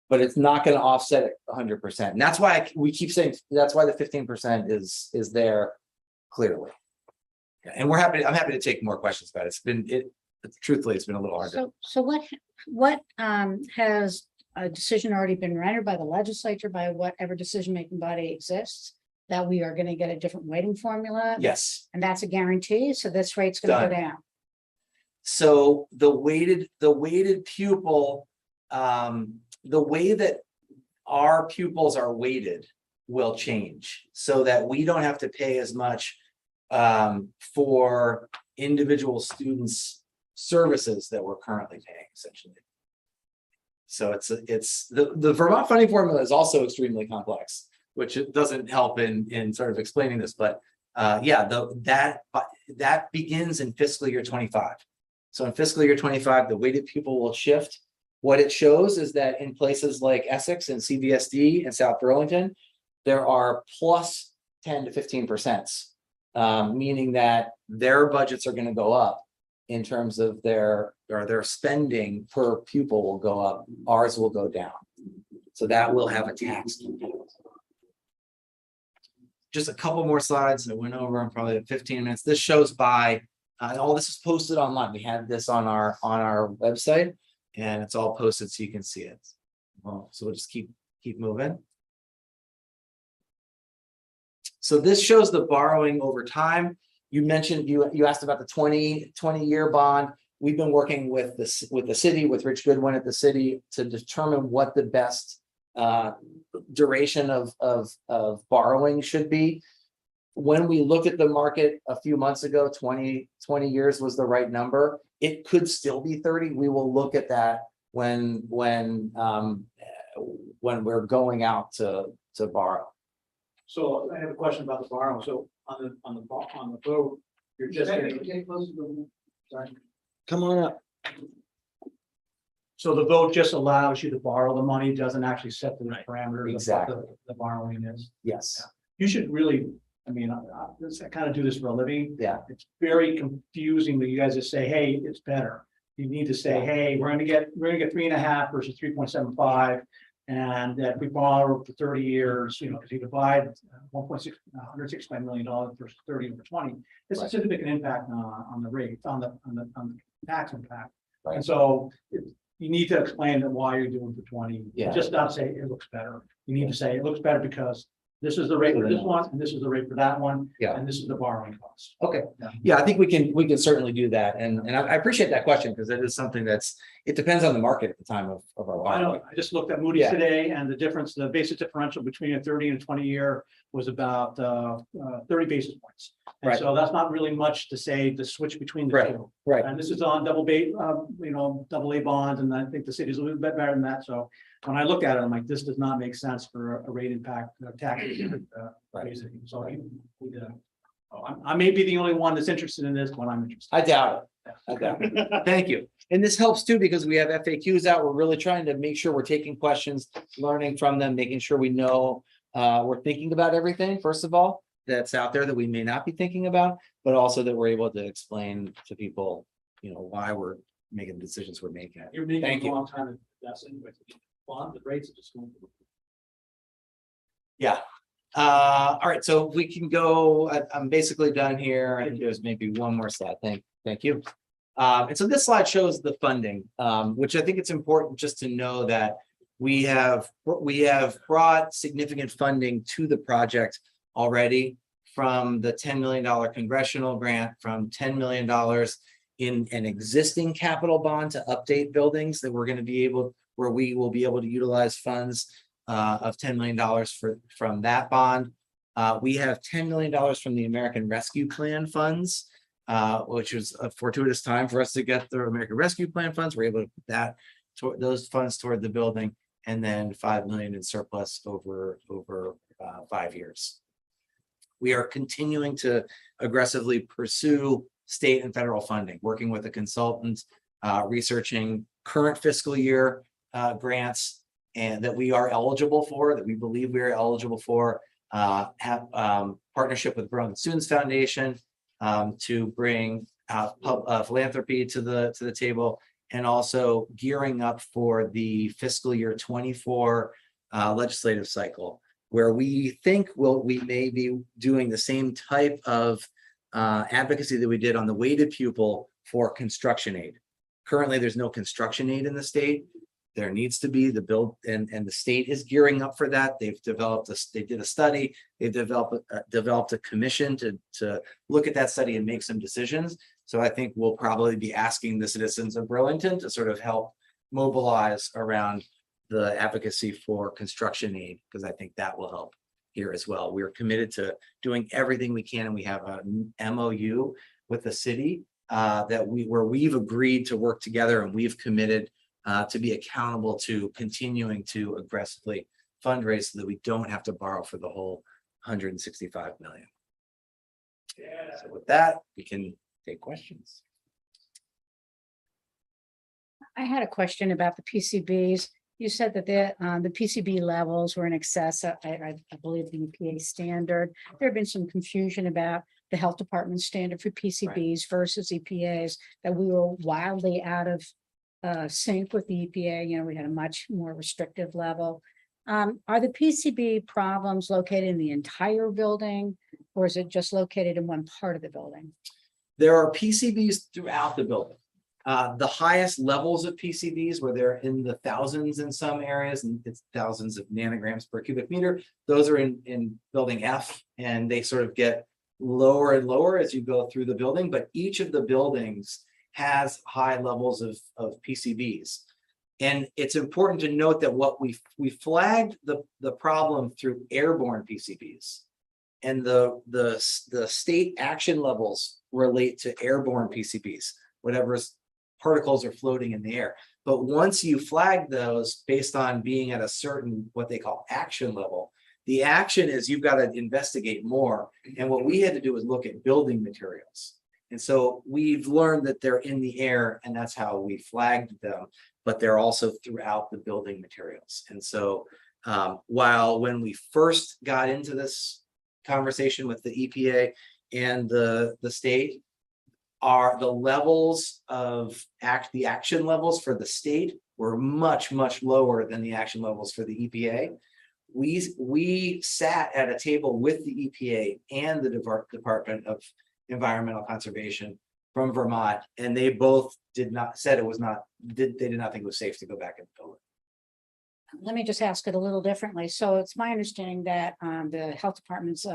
But it's not going to offset it 100%. And that's why we keep saying, that's why the 15% is there clearly. And I'm happy to take more questions about it. Truthfully, it's been a little hard. So what has a decision already been rendered by the legislature, by whatever decision-making body exists, that we are gonna get a different weighting formula? Yes. And that's a guarantee, so this rate's gonna go Done. down. So the weighted pupil, the way that our pupils are weighted will change so that we don't have to pay as much for individual students' services that we're currently paying, essentially. So it's the Vermont funding formula is also extremely complex, which it doesn't help in sort of explaining this, but yeah, that begins in fiscal year 25. So in fiscal year 25, the weighted pupil will shift. What it shows is that in places like Essex and CVSD and South Burlington, there are plus 10 to 15%, meaning that their budgets are going to go up in terms of their spending per pupil will go up. Ours will go down. So that will have a tax impact. Just a couple more slides. I went over in probably 15 minutes. This shows by all this is posted online. We have this on our website, and it's all posted so you can see it. Well, so we'll just keep moving. So this shows the borrowing over time. You mentioned you asked about the 20-year bond. We've been working with the city, with Rich Goodwin at the city, to determine what the best duration of borrowing should be. When we looked at the market a few months ago, 20 years was the right number. It could still be 30. We will look at that when we're going out to borrow. So I have a question about the borrow. So on the vote, you're just getting close to the. Sorry. Come on up. So the vote just allows you to borrow the money, doesn't actually set the parameters Exactly. of what the borrowing is. Yes. You should really, I mean, I kind of do this for a living. Yeah. It's very confusing when you guys just say, hey, it's better. You need to say, hey, we're gonna get 3.5 versus 3.75. And that we borrow for 30 years, you know, because you divide $165 million versus 30 over 20, it's a significant impact on the rate, on the tax impact. Right. And so you need to explain why you're doing for 20. Yeah. Just not say it looks better. You need to say it looks better because this is the rate for this one, and this is the rate for that one, Yeah. and this is the borrowing cost. Okay. Yeah, I think we can certainly do that. And I appreciate that question because it is something it depends on the market at the time of our I know, borrowing. I just looked at Moody's Yeah. today, and the difference, the basis differential between a 30 and a 20 year was about 30 basis points. And Right. so that's not really much to say the switch between the two. Right. And this is on double A bonds, and I think the city's a little bit better than that. So when I look at it, I'm like, this does not make sense for a rate impact tax. Raising. So I may be the only one that's interested in this, but I'm interested. I doubt it. Thank you. And this helps too, because we have FAQs out. We're really trying to make sure we're taking questions, learning from them, making sure we know we're thinking about everything, first of all, that's out there that we may not be thinking about, but also that we're able to explain to people, you know, why we're making the decisions we're making. You're making Thank a you. long time to invest anyway. Bond, the rates are just going. Yeah. All right, so we can go, I'm basically done here. I think there's maybe one more slide. Thank you. And so this slide shows the funding, which I think it's important just to know that we have brought significant funding to the project already, from the $10 million congressional grant, from $10 million in an existing capital bond to update buildings that we're going to be able, where we will be able to utilize funds of $10 million from that bond. We have $10 million from the American Rescue Plan funds, which was a fortuitous time for us to get the American Rescue Plan funds. We're able to put those funds toward the building. and then 5 million in surplus over 5 years. We are continuing to aggressively pursue state and federal funding, working with a consultant, researching current fiscal year grants and that we are eligible for, that we believe we are eligible for, have partnership with Growing Students Foundation to bring philanthropy to the table, and also gearing up for the fiscal year 24 legislative cycle, where we think we may be doing the same type of advocacy that we did on the weighted pupil for construction aid. Currently, there's no construction aid in the state. There needs to be the bill, and the state is gearing up for that. They did a study. They've developed a commission to look at that study and make some decisions. So I think we'll probably be asking the citizens of Burlington to sort of help mobilize around the advocacy for construction aid, because I think that will help here as well. We're committed to doing everything we can, and we have an MOU with the city where we've agreed to work together, and we've committed to be accountable to continuing to aggressively fundraise so that we don't have to borrow for the whole 165 million. So with that, we can take questions. I had a question about the PCBs. You said that the PCB levels were in excess of, I believe, the EPA standard. There have been some confusion about the health department standard for PCBs versus EPA's, that we were wildly out of sync with the EPA. You know, we had a much more restrictive level. Are the PCB problems located in the entire building, or is it just located in one part of the building? There are PCBs throughout the building. The highest levels of PCBs, where they're in the thousands in some areas, and it's thousands of nanograms per cubic meter, those are in building F, and they sort of get lower and lower as you go through the building. But each of the buildings has high levels of PCBs. And it's important to note that what we flagged the problem through airborne PCBs, and the state action levels relate to airborne PCBs, whatever's particles are floating in the air. But once you flag those based on being at a certain, what they call action level, the action is you've got to investigate more. And what we had to do was look at building materials. And so we've learned that they're in the air, and that's how we flagged them, but they're also throughout the building materials. And so while when we first got into this conversation with the EPA and the state, are the levels of the action levels for the state were much lower than the action levels for the EPA. We sat at a table with the EPA and the Department of Environmental Conservation from Vermont, and they both they did not think it was safe to go back in the building. Let me just ask it a little differently. So it's my understanding that the health department's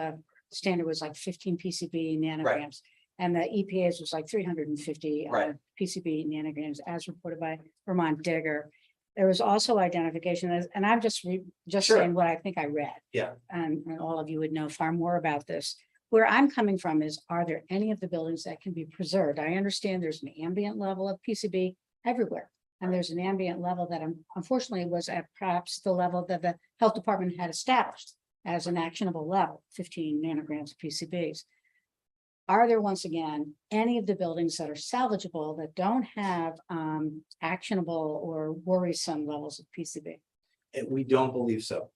standard was like 15 PCB nanograms. Right. And the EPA's was like 350 Right. PCB nanograms, as reported by Vermont Digger. There was also identification, and I'm just Sure. saying what I think I read. Yeah. And all of you would know far more about this. Where I'm coming from is, are there any of the buildings that can be preserved? I understand there's an ambient level of PCB everywhere. And there's an ambient level that unfortunately was at perhaps the level that the health department had established as an actionable level, 15 nanograms of PCBs. Are there, once again, any of the buildings that are salvageable that don't have actionable or worrisome levels of PCB? We don't believe so.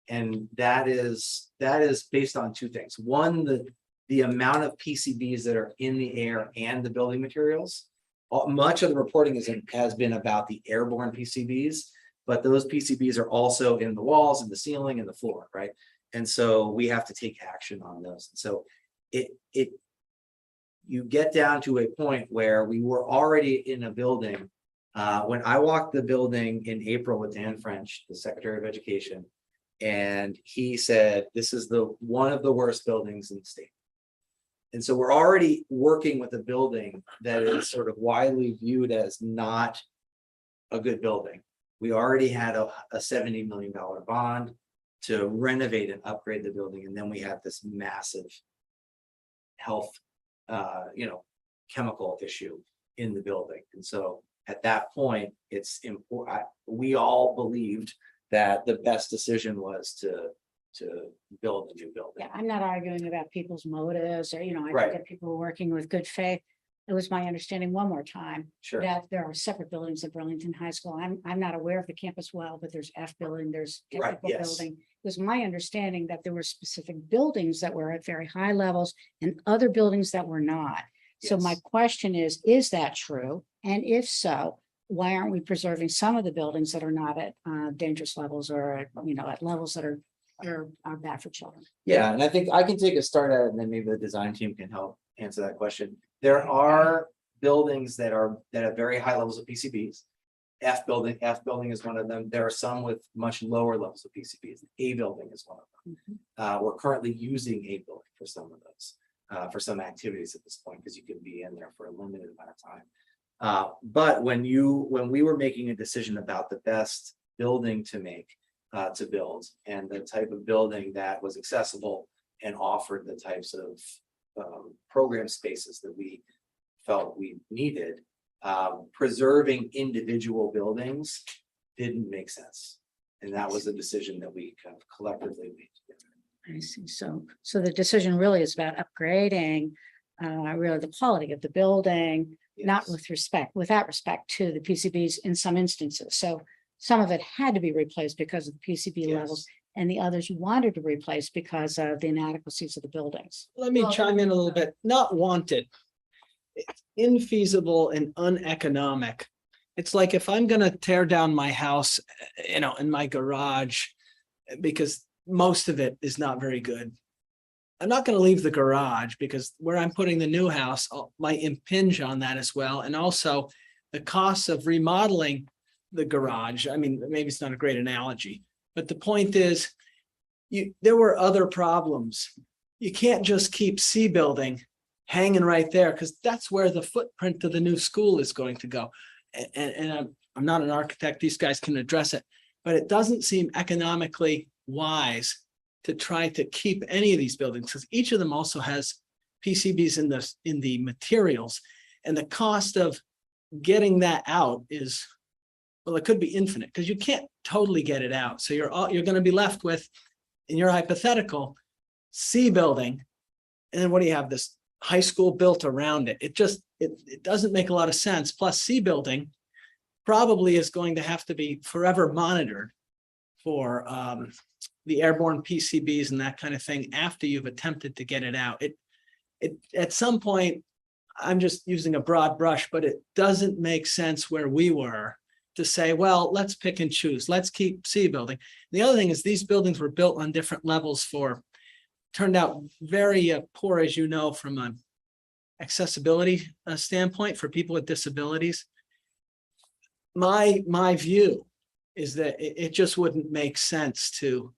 And that is based on two things. One, the amount of PCBs that are in the air and the building materials. Much of the reporting has been about the airborne PCBs, but those PCBs are also in the walls and the ceiling and the floor, right? And so we have to take action on those. And so you get down to a point where we were already in a building. When I walked the building in April with Dan French, the Secretary of Education, and he said, this is one of the worst buildings in the state. And so we're already working with a building that is sort of widely viewed as not a good building. We already had a $70 million bond to renovate and upgrade the building. And then we have this massive health, chemical issue in the building. And so at that point, it's important. We all believed that the best decision was to build a new building. Yeah, I'm not arguing about people's motives or, I think Right. that people were working with good faith. It was my understanding one more time Sure. that there are separate buildings at Burlington High School. I'm not aware of the campus well, but there's F building, there's Right, technical yes. building. It was my understanding that there were specific buildings that were at very high levels and other buildings that were not. So my Yes. question is that true? And if so, why aren't we preserving some of the buildings that are not at dangerous levels or, at levels that are bad for children? Yeah, and I think I can take a start at it, and then maybe the design team can help answer that question. There are buildings that have very high levels of PCBs. F building is one of them. There are some with much lower levels of PCBs. A building is one of them. We're currently using A building for some of those, for some activities at this point, because you can be in there for a limited amount of time. But when we were making a decision about the best building to build and the type of building that was accessible and offered the types of program spaces that we felt we needed, preserving individual buildings didn't make sense. And that was a decision that we kind of collectively made together. I see. So the decision really is about upgrading really the quality of the building, not Yes. without respect to the PCBs in some instances. So some of it had to be replaced because of the PCB levels, and the others you wanted to replace because of the inadequacies of the buildings. Let me chime in a little bit. Not wanted. It's infeasible and uneconomic. It's like if I'm gonna tear down my house, in my garage, because most of it is not very good. I'm not gonna leave the garage because where I'm putting the new house might impinge on that as well. And also the costs of remodeling the garage. I mean, maybe it's not a great analogy, but the point is, there were other problems. You can't just keep C building hanging right there, because that's where the footprint of the new school is going to go. And I'm not an architect, these guys can address it, but it doesn't seem economically wise to try to keep any of these buildings, because each of them also has PCBs in the materials, and the cost of getting that out is, well, it could be infinite, because you can't totally get it out. So you're going to be left with, in your hypothetical, C building, and then what do you have? This high school built around it. It doesn't make a lot of sense. Plus, C building probably is going to have to be forever monitored for the airborne PCBs and that kind of thing after you've attempted to get it out. It at some point, I'm just using a broad brush, but it doesn't make sense where we were to say, well, let's pick and choose. Let's keep C building. The other thing is these buildings were built on different levels turned out very poor, as you know, from an accessibility standpoint for people with disabilities. My view is that it just wouldn't make sense to,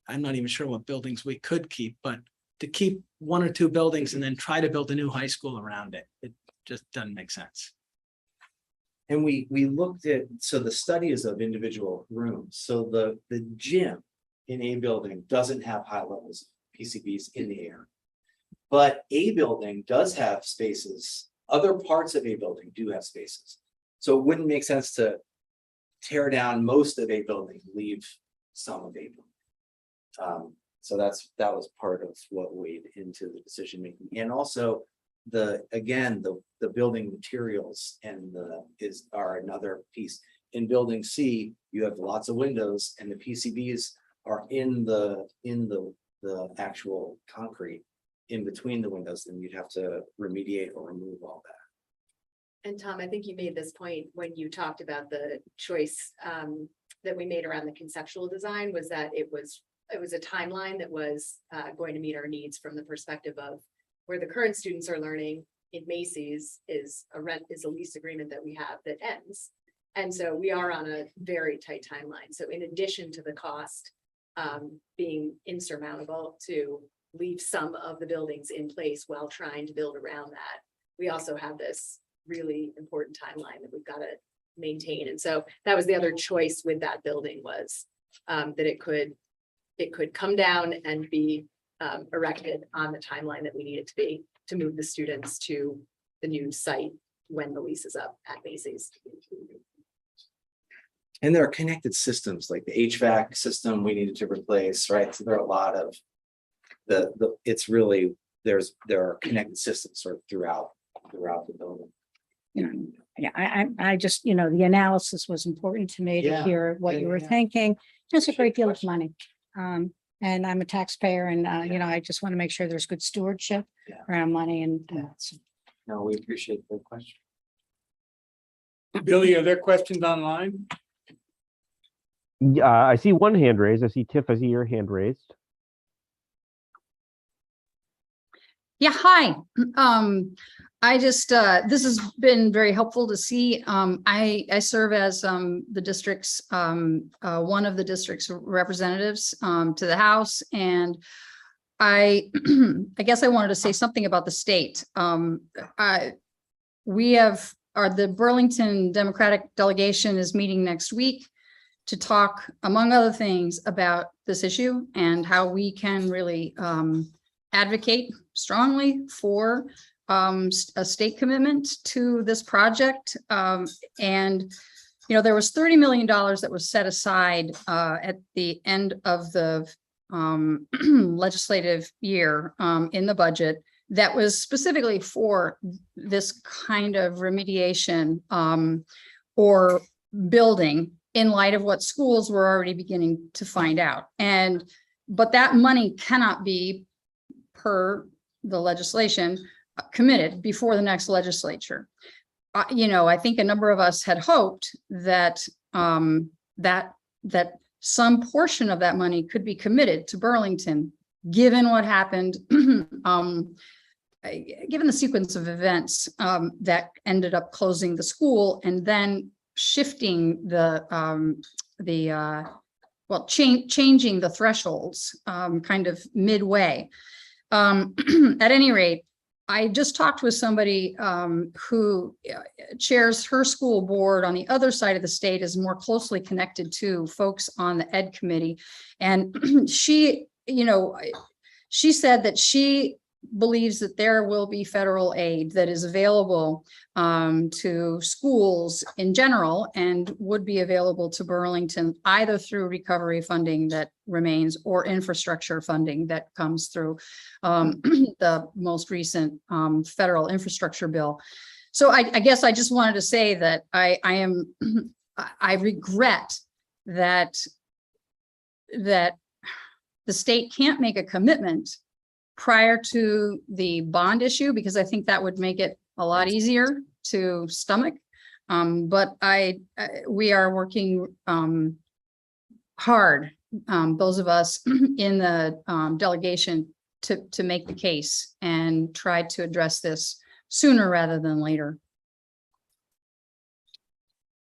I'm not even sure what buildings we could keep, but to keep one or two buildings and then try to build a new high school around it. It just doesn't make sense. And we looked at, so the study is of individual rooms. So the gym in A building doesn't have high levels of PCBs in the air. But A building does have spaces. Other parts of A building do have spaces. So it wouldn't make sense to tear down most of A building, leave some of A building. So that was part of what weighed into the decision making. And also the building materials and are another piece. In building C, you have lots of windows and the PCBs are in the actual concrete in between the windows, then you'd have to remediate or remove all that. And Tom, I think you made this point when you talked about the choice that we made around the conceptual design, was that it was a timeline that was going to meet our needs from the perspective of where the current students are learning in Macy's is a lease agreement that we have that ends. And so we are on a very tight timeline. So in addition to the cost being insurmountable to leave some of the buildings in place while trying to build around that, we also have this really important timeline that we've got to maintain. And so that was the other choice with that building, was that it could come down and be erected on the timeline that we need it to be, to move the students to the new site when the lease is up at Macy's. And there are connected systems like the HVAC system we needed to replace, right? So there are a lot of it's really, there are connected systems sort of throughout the building. Yeah, I just, the analysis was important to me to Yeah, hear what you were thinking. It's a great deal of money. And I'm a taxpayer and, I just want to make sure there's good stewardship around money and that's. No, we appreciate the question. Billy, are there questions online? Yeah, I see one hand raised. I see Tiff, I see your hand raised. Yeah, hi. I just, this has been very helpful to see. I serve as the district's, one of the district's representatives to the House. And I guess I wanted to say something about the state. The Burlington Democratic delegation is meeting next week to talk, among other things, about this issue and how we can really advocate strongly for a state commitment to this project. And, there was $30 million that was set aside at the end of the legislative year in the budget that was specifically for this kind of remediation or building in light of what schools were already beginning to find out. But that money cannot be, per the legislation, committed before the next legislature. I think a number of us had hoped that that some portion of that money could be committed to Burlington, given what happened, given the sequence of events that ended up closing the school and then shifting changing the thresholds kind of midway. At any rate, I just talked with somebody who chairs her school board on the other side of the state, is more closely connected to folks on the ed committee. And she said that she believes that there will be federal aid that is available to schools in general and would be available to Burlington either through recovery funding that remains or infrastructure funding that comes through the most recent federal infrastructure bill. So I guess I just wanted to say that I regret that the state can't make a commitment prior to the bond issue, because I think that would make it a lot easier to stomach. But we are working hard, those of us in the delegation, to make the case and try to address this sooner rather than later.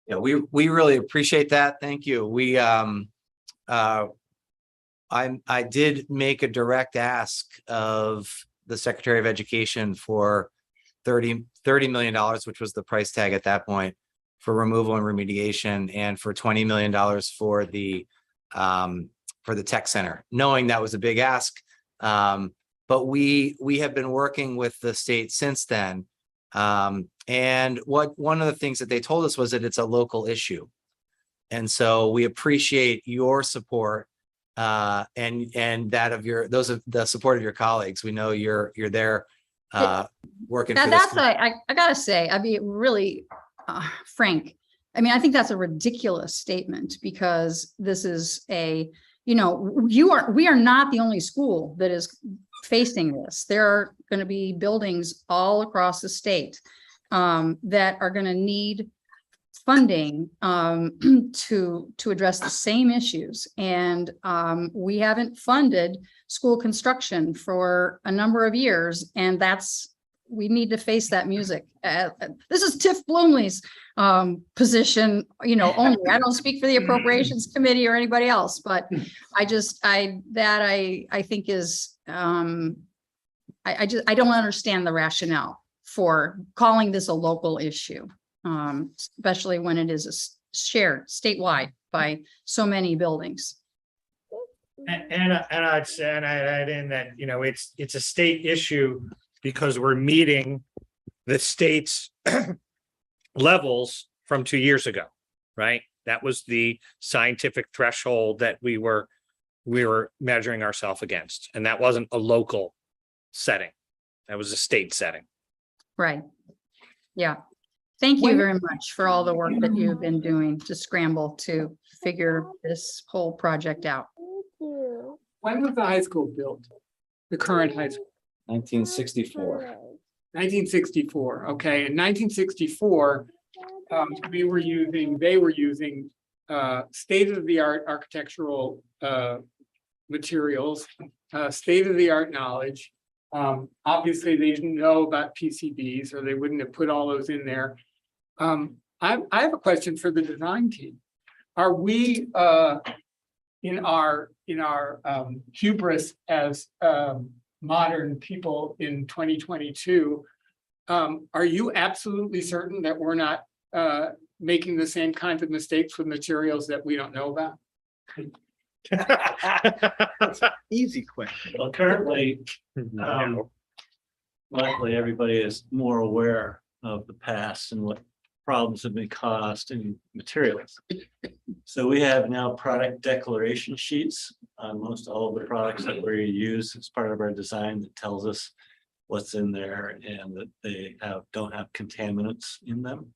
Yeah, we really appreciate that. Thank you. I did make a direct ask of the Secretary of Education for $30 million, which was the price tag at that point, for removal and remediation, and for $20 million for the tech center, knowing that was a big ask. But we have been working with the state since then. And one of the things that they told us was that it's a local issue. And so we appreciate your support and that of the support of your colleagues. We know you're there working for this. I gotta say, I'd be really frank. I mean, I think that's a ridiculous statement, because this is we are not the only school that is facing this. There are going to be buildings all across the state that are going to need funding to address the same issues. And we haven't funded school construction for a number of years, and we need to face that music. This is Tiff Bloomley's position, only. I don't speak for the Appropriations Committee or anybody else, but I think is, I don't understand the rationale for calling this a local issue, especially when it is shared statewide by so many buildings. And I'd say, and I'd add in that, it's a state issue because we're meeting the state's levels from 2 years ago, right? That was the scientific threshold that we were measuring ourselves against. And that wasn't a local setting. That was a state setting. Right. Yeah. Thank you When- very much for all the work that you've been doing to scramble to figure this whole project out. When was the high school built? The current high school? 1964. 1964, okay, in 1964, they were using state-of-the-art architectural materials, state-of-the-art knowledge. Obviously, they didn't know about PCBs, or they wouldn't have put all those in there. I have a question for the design team. Are we in our hubris as modern people in 2022, are you absolutely certain that we're not making the same kinds of mistakes with materials that we don't know about? Easy question. Well, currently, luckily, everybody is more aware of the past and what problems have been caused in materials. So we have now product declaration sheets on most all of the products that we use as part of our design that tells us what's in there and that they don't have contaminants in them.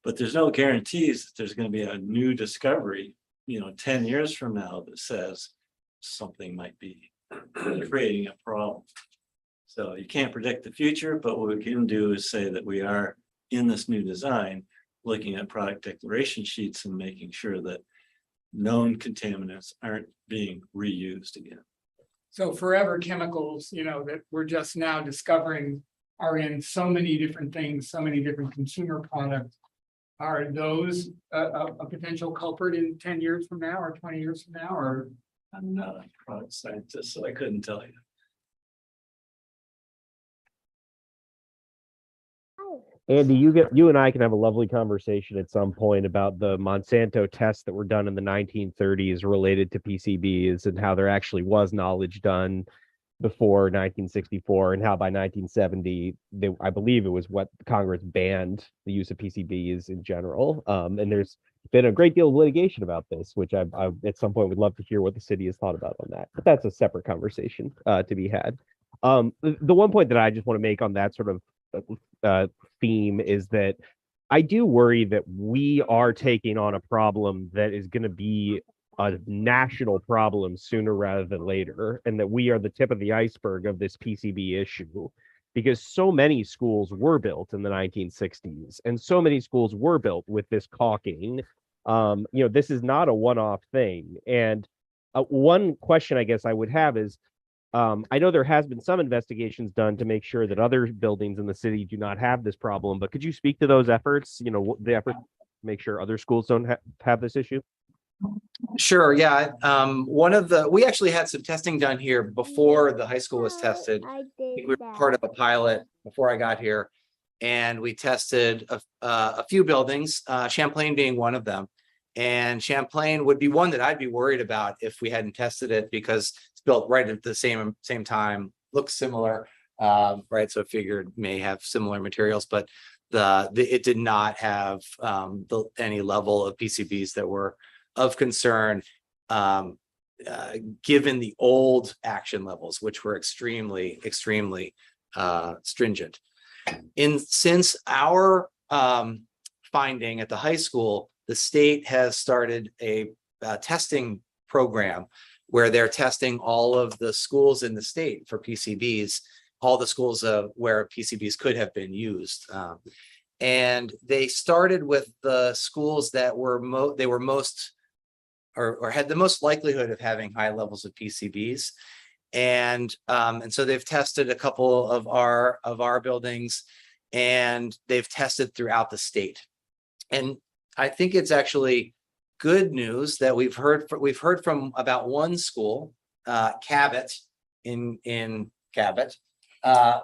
But there's no guarantees that there's going to be a new discovery, 10 years from now that says something might be creating a problem. So you can't predict the future, but what we can do is say that we are in this new design, looking at product declaration sheets and making sure that known contaminants aren't being reused again. So forever chemicals, that we're just now discovering are in so many different things, so many different consumer products. Are those a potential culprit in 10 years from now or 20 years from now, or? I'm not a product scientist, so I couldn't tell you. Andy, you and I can have a lovely conversation at some point about the Monsanto tests that were done in the 1930s related to PCBs and how there actually was knowledge done before 1964 and how by 1970, I believe it was what Congress banned the use of PCBs in general. And there's been a great deal of litigation about this, which I at some point would love to hear what the city has thought about on that. But that's a separate conversation to be had. The one point that I just want to make on that sort of theme is that I do worry that we are taking on a problem that is going to be a national problem sooner rather than later, and that we are the tip of the iceberg of this PCB issue, because so many schools were built in the 1960s and so many schools were built with this caulking. This is not a one-off thing. And one question I guess I would have is, I know there has been some investigations done to make sure that other buildings in the city do not have this problem, but could you speak to those efforts, the effort to make sure other schools don't have this issue? Sure, yeah. We actually had some testing done here before the high school was tested. I think we were part of a pilot before I got here, and we tested a few buildings, Champlain being one of them. And Champlain would be one that I'd be worried about if we hadn't tested it, because it's built right at the same time, looks similar, right? So I figured may have similar materials, but it did not have any level of PCBs that were of concern, given the old action levels, which were extremely stringent. Since our finding at the high school, the state has started a testing program where they're testing all of the schools in the state for PCBs, all the schools where PCBs could have been used. And they started with the schools that were most or had the most likelihood of having high levels of PCBs. And so they've tested a couple of our buildings, and they've tested throughout the state. And I think it's actually good news that we've heard from about one school, Cabot in Cabot,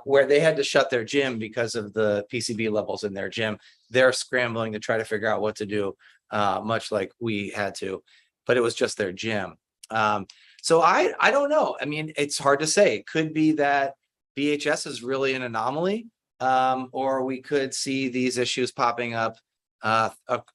where they had to shut their gym because of the PCB levels in their gym. They're scrambling to try to figure out what to do, much like we had to, but it was just their gym. So I don't know. I mean, it's hard to say. It could be that BHS is really an anomaly, or we could see these issues popping up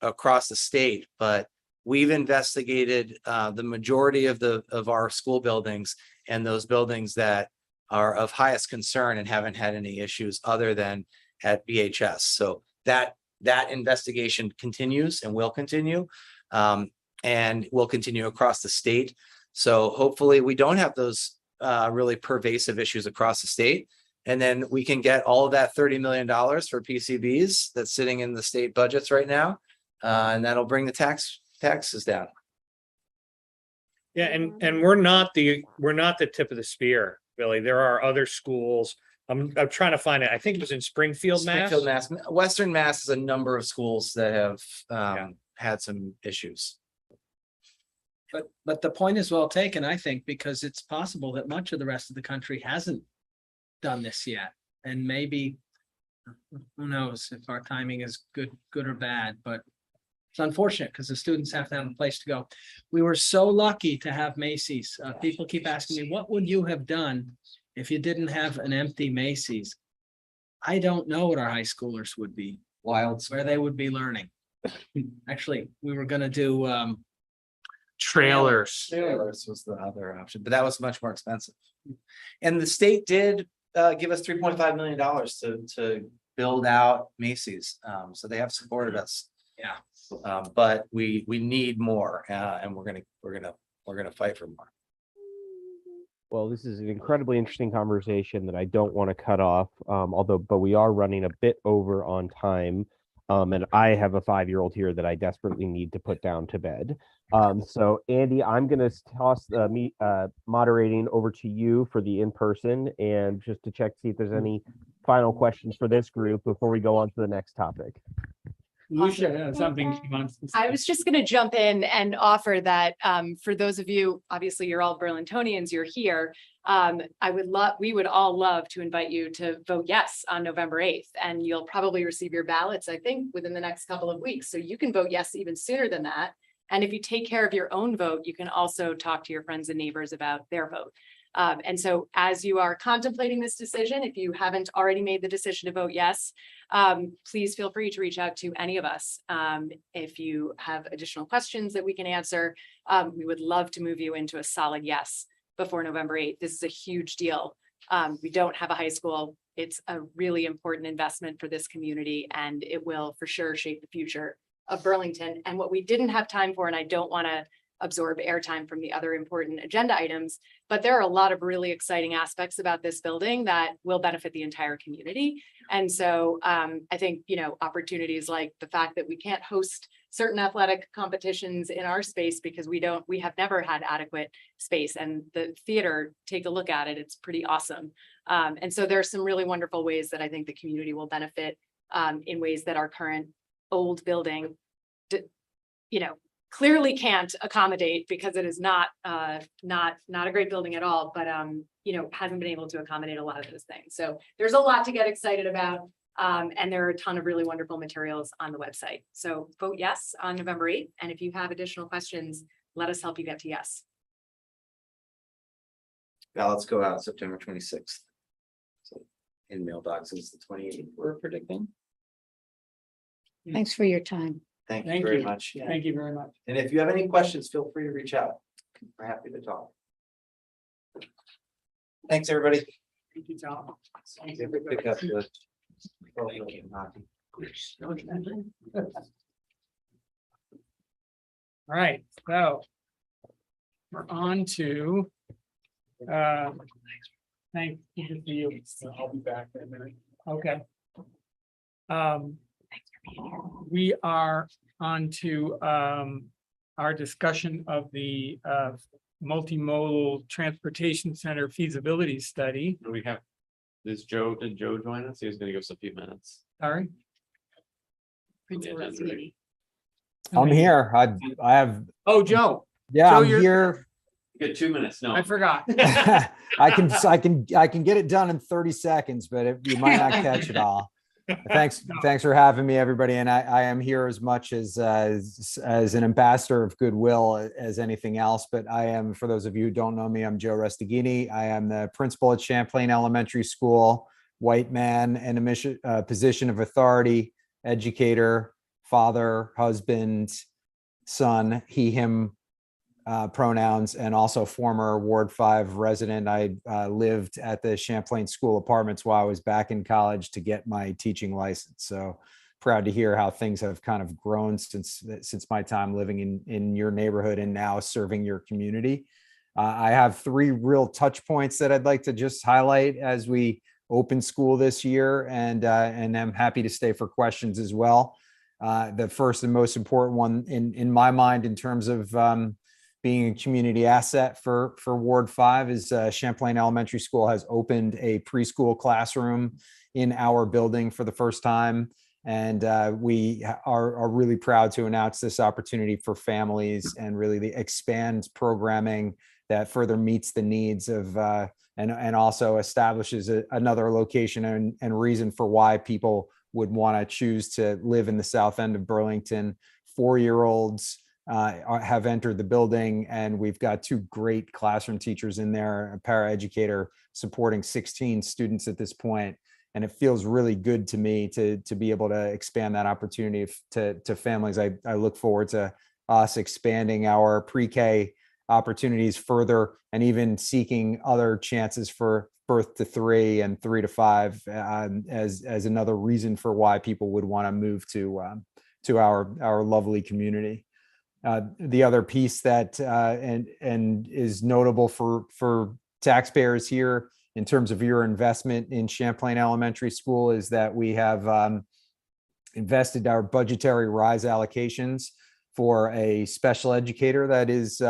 across the state. But we've investigated the majority of our school buildings and those buildings that are of highest concern and haven't had any issues other than at BHS. So that investigation continues and will continue, and will continue across the state. So hopefully we don't have those really pervasive issues across the state. And then we can get all of that $30 million for PCBs that's sitting in the state budgets right now. And that'll bring the taxes down. Yeah, and we're not the tip of the spear, Billy. There are other schools. I'm trying to find it. I think it was in Springfield, Mass. Springfield, Mass. Western Mass is a number of schools that have had some issues. But the point is well taken, I think, because it's possible that much of the rest of the country hasn't done this yet. And maybe, who knows if our timing is good or bad, but it's unfortunate because the students have to have a place to go. We were so lucky to have Macy's. People keep asking me, what would you have done if you didn't have an empty Macy's? I don't know what our high schoolers would be. Wild. Where they would be learning. Actually, we were gonna do Trailers. Trailers was the other option, but that was much more expensive. And the state did give us $3.5 million to build out Macy's. So they have supported us. Yeah. But we need more, and we're gonna fight for more. Well, this is an incredibly interesting conversation that I don't want to cut off, but we are running a bit over on time. And I have a 5-year-old here that I desperately need to put down to bed. So Andy, I'm going to toss the moderating over to you for the in-person and just to check, see if there's any final questions for this group before we go on to the next topic. Lucia has something she wants to say. I was just going to jump in and offer that for those of you, obviously you're all Burlingtonians, you're here. We would all love to invite you to vote yes on November 8th, and you'll probably receive your ballots, I think, within the next couple of weeks. So you can vote yes even sooner than that. And if you take care of your own vote, you can also talk to your friends and neighbors about their vote. And so as you are contemplating this decision, if you haven't already made the decision to vote yes, please feel free to reach out to any of us. If you have additional questions that we can answer, we would love to move you into a solid yes before November 8th. This is a huge deal. We don't have a high school. It's a really important investment for this community, and it will for sure shape the future of Burlington. And what we didn't have time for, and I don't want to absorb airtime from the other important agenda items, but there are a lot of really exciting aspects about this building that will benefit the entire community. And so I think, opportunities like the fact that we can't host certain athletic competitions in our space because we have never had adequate space, and the theater, take a look at it. It's pretty awesome. And so there's some really wonderful ways that I think the community will benefit in ways that our current old building, clearly can't accommodate because it is not a great building at all, but hasn't been able to accommodate a lot of those things. So there's a lot to get excited about. And there are a ton of really wonderful materials on the website. So vote yes on November 8th. And if you have additional questions, let us help you get to yes. Ballots go out September 26th. So in mailboxes the 28th, we're predicting. Thanks for your time. Thank you very much. Yeah. Thank you very much. And if you have any questions, feel free to reach out. We're happy to talk. Thanks, everybody. Thank you, Tom. Pick up the. All right, so we're on to thank you. I'll be back in a minute. Okay. We are on to our discussion of the multimodal transportation center feasibility study. We have, did Joe join us? He was gonna give us a few minutes. Sorry. I'm here. I have. Oh, Joe. Yeah, Joe, I'm here. You get 2 minutes. No, I forgot. I can get it done in 30 seconds, but you might not catch it all. Thanks for having me, everybody. And I am here as much as an ambassador of goodwill as anything else. But I am, for those of you who don't know me, I'm Joe Restagini. I am the principal at Champlain Elementary School, white man in a position of authority, educator, father, husband, son, he, him pronouns, and also former Ward 5 resident. I lived at the Champlain School Apartments while I was back in college to get my teaching license. So proud to hear how things have kind of grown since my time living in your neighborhood and now serving your community. I have 3 real touch points that I'd like to just highlight as we open school this year, and I'm happy to stay for questions as well. The first and most important one in my mind in terms of being a community asset for Ward 5 is Champlain Elementary School has opened a preschool classroom in our building for the first time. And we are really proud to announce this opportunity for families and really expand programming that further meets the needs of and also establishes another location and reason for why people would want to choose to live in the south end of Burlington. 4-year-olds have entered the building, and we've got 2 great classroom teachers in there, a paraeducator supporting 16 students at this point. And it feels really good to me to be able to expand that opportunity to families. I look forward to us expanding our pre-K opportunities further and even seeking other chances for birth to 3 and 3 to 5 as another reason for why people would want to move to our lovely community. The other piece that and is notable for taxpayers here in terms of your investment in Champlain Elementary School is that we have invested our budgetary rise allocations for a special educator that is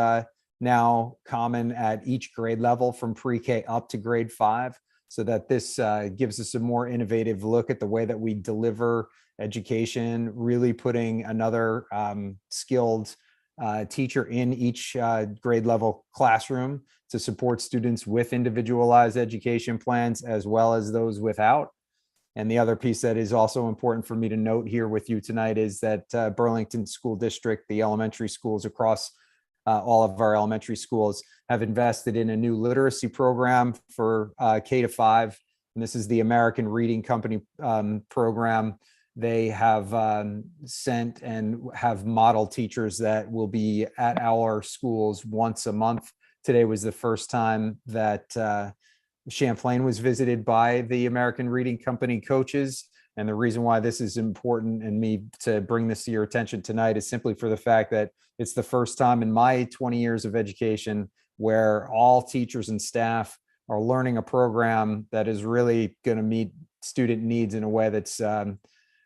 now common at each grade level from pre-K up to grade 5, so that this gives us a more innovative look at the way that we deliver education, really putting another skilled teacher in each grade level classroom to support students with individualized education plans as well as those without. And the other piece that is also important for me to note here with you tonight is that Burlington School District, the elementary schools across all of our elementary schools, have invested in a new literacy program for K to 5. And this is the American Reading Company program. They have sent and have model teachers that will be at our schools once a month. Today was the first time that Champlain was visited by the American Reading Company coaches. And the reason why this is important and me to bring this to your attention tonight is simply for the fact that it's the first time in my 20 years of education where all teachers and staff are learning a program that is really going to meet student needs in a way that's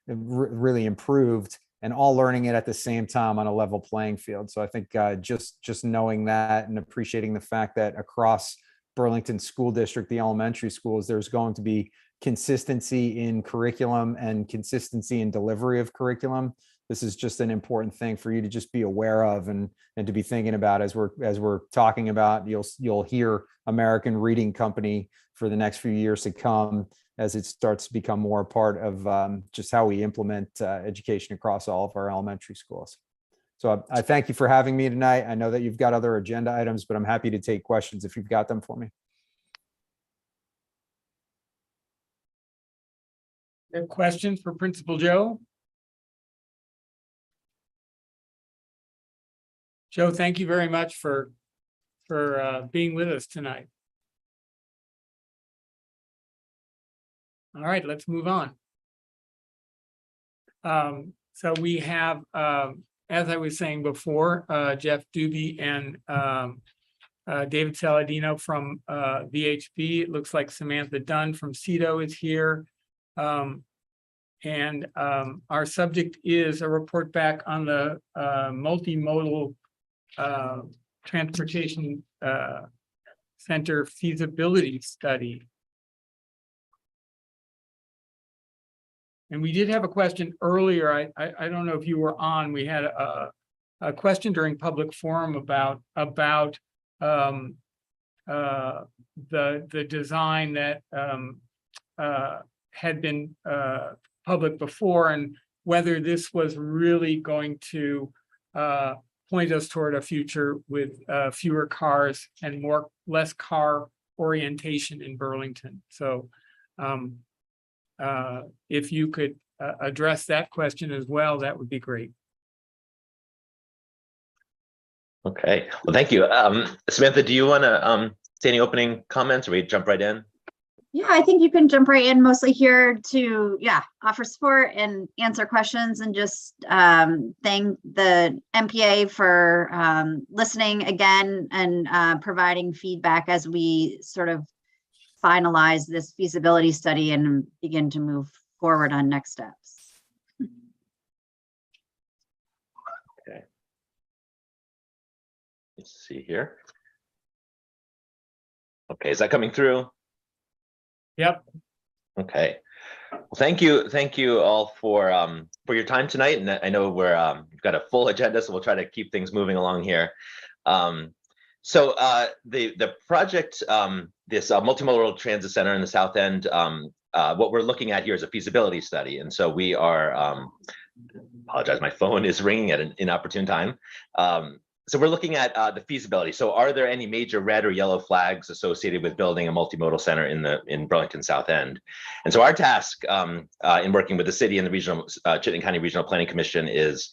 really improved, and all learning it at the same time on a level playing field. So I think just knowing that and appreciating the fact that across Burlington School District, the elementary schools, there's going to be consistency in curriculum and consistency in delivery of curriculum. This is just an important thing for you to just be aware of and to be thinking about as we're talking about. You'll hear American Reading Company for the next few years to come as it starts to become more a part of just how we implement education across all of our elementary schools. So I thank you for having me tonight. I know that you've got other agenda items, but I'm happy to take questions if you've got them for me. Have questions for Principal Joe? Joe, thank you very much for being with us tonight. All right, let's move on. So we have, as I was saying before, Jeff Doobie and David Saladino from VHB. It looks like Samantha Dunn from CEDO is here. And our subject is a report back on the multimodal transportation center feasibility study. And we did have a question earlier. I don't know if you were on. We had a question during public forum about the design that had been public before, and whether this was really going to point us toward a future with fewer cars and less car orientation in Burlington. So if you could address that question as well, that would be great. Okay, well, thank you. Samantha, do you want to say any opening comments, or we jump right in? Yeah, I think you can jump right in, mostly here to, offer support and answer questions, and just thank the NPA for listening again and providing feedback as we sort of finalize this feasibility study and begin to move forward on next steps. Okay. Let's see here. Okay, is that coming through? Yep. Okay. Well, thank you all for your time tonight. And I know we've got a full agenda, so we'll try to keep things moving along here. So the project, this multimodal transit center in the South End, what we're looking at here is a feasibility study, and so we are. Apologize, my phone is ringing at an inopportune time. So we're looking at the feasibility. So are there any major red or yellow flags associated with building a multimodal center in Burlington South End? And so our task in working with the city and the regional Chittenden County Regional Planning Commission is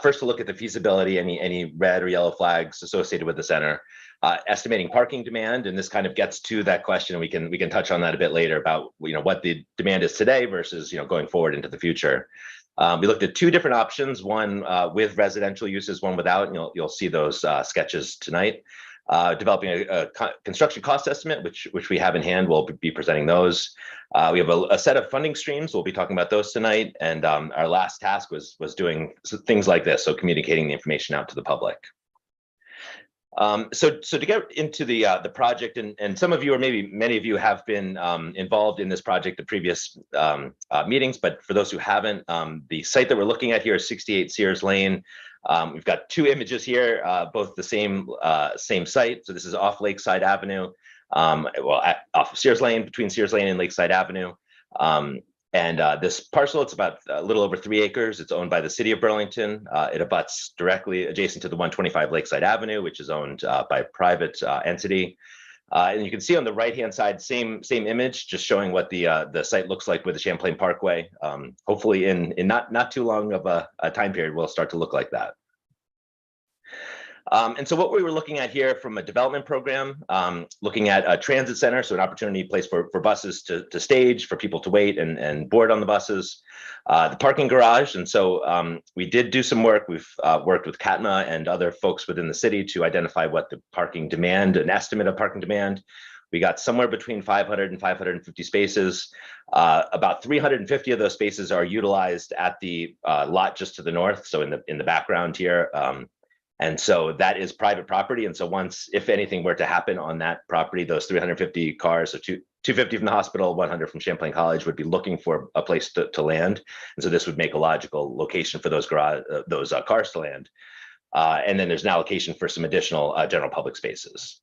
first to look at the feasibility, any red or yellow flags associated with the center, estimating parking demand, and this kind of gets to that question. We can touch on that a bit later about what the demand is today versus going forward into the future. We looked at two different options, one with residential uses, one without, and you'll see those sketches tonight. Developing a construction cost estimate, which we have in hand. We'll be presenting those. We have a set of funding streams. We'll be talking about those tonight. And our last task was doing things like this, so communicating the information out to the public. So to get into the project, and some of you, or maybe many of you, have been involved in this project in previous meetings, but for those who haven't, the site that we're looking at here is 68 Sears Lane. We've got two images here, both the same site. So this is off Lakeside Avenue, off of Sears Lane, between Sears Lane and Lakeside Avenue. And this parcel, it's about a little over 3 acres. It's owned by the city of Burlington. It abuts directly adjacent to the 125 Lakeside Avenue, which is owned by a private entity. And you can see on the right-hand side, same image, just showing what the site looks like with the Champlain Parkway. Hopefully in not too long of a time period, will start to look like that. And so what we were looking at here from a development program, looking at a transit center, so an opportunity place for buses to stage, for people to wait and board on the buses, the parking garage. And so we did do some work. We've worked with CATMA and other folks within the city to identify what the parking demand, an estimate of parking demand. We got somewhere between 500 and 550 spaces. About 350 of those spaces are utilized at the lot just to the north, so in the background here. And so that is private property. And so once, if anything were to happen on that property, those 350 cars, so 250 from the hospital, 100 from Champlain College, would be looking for a place to land. And so this would make a logical location for those cars to land. And then there's an allocation for some additional general public spaces.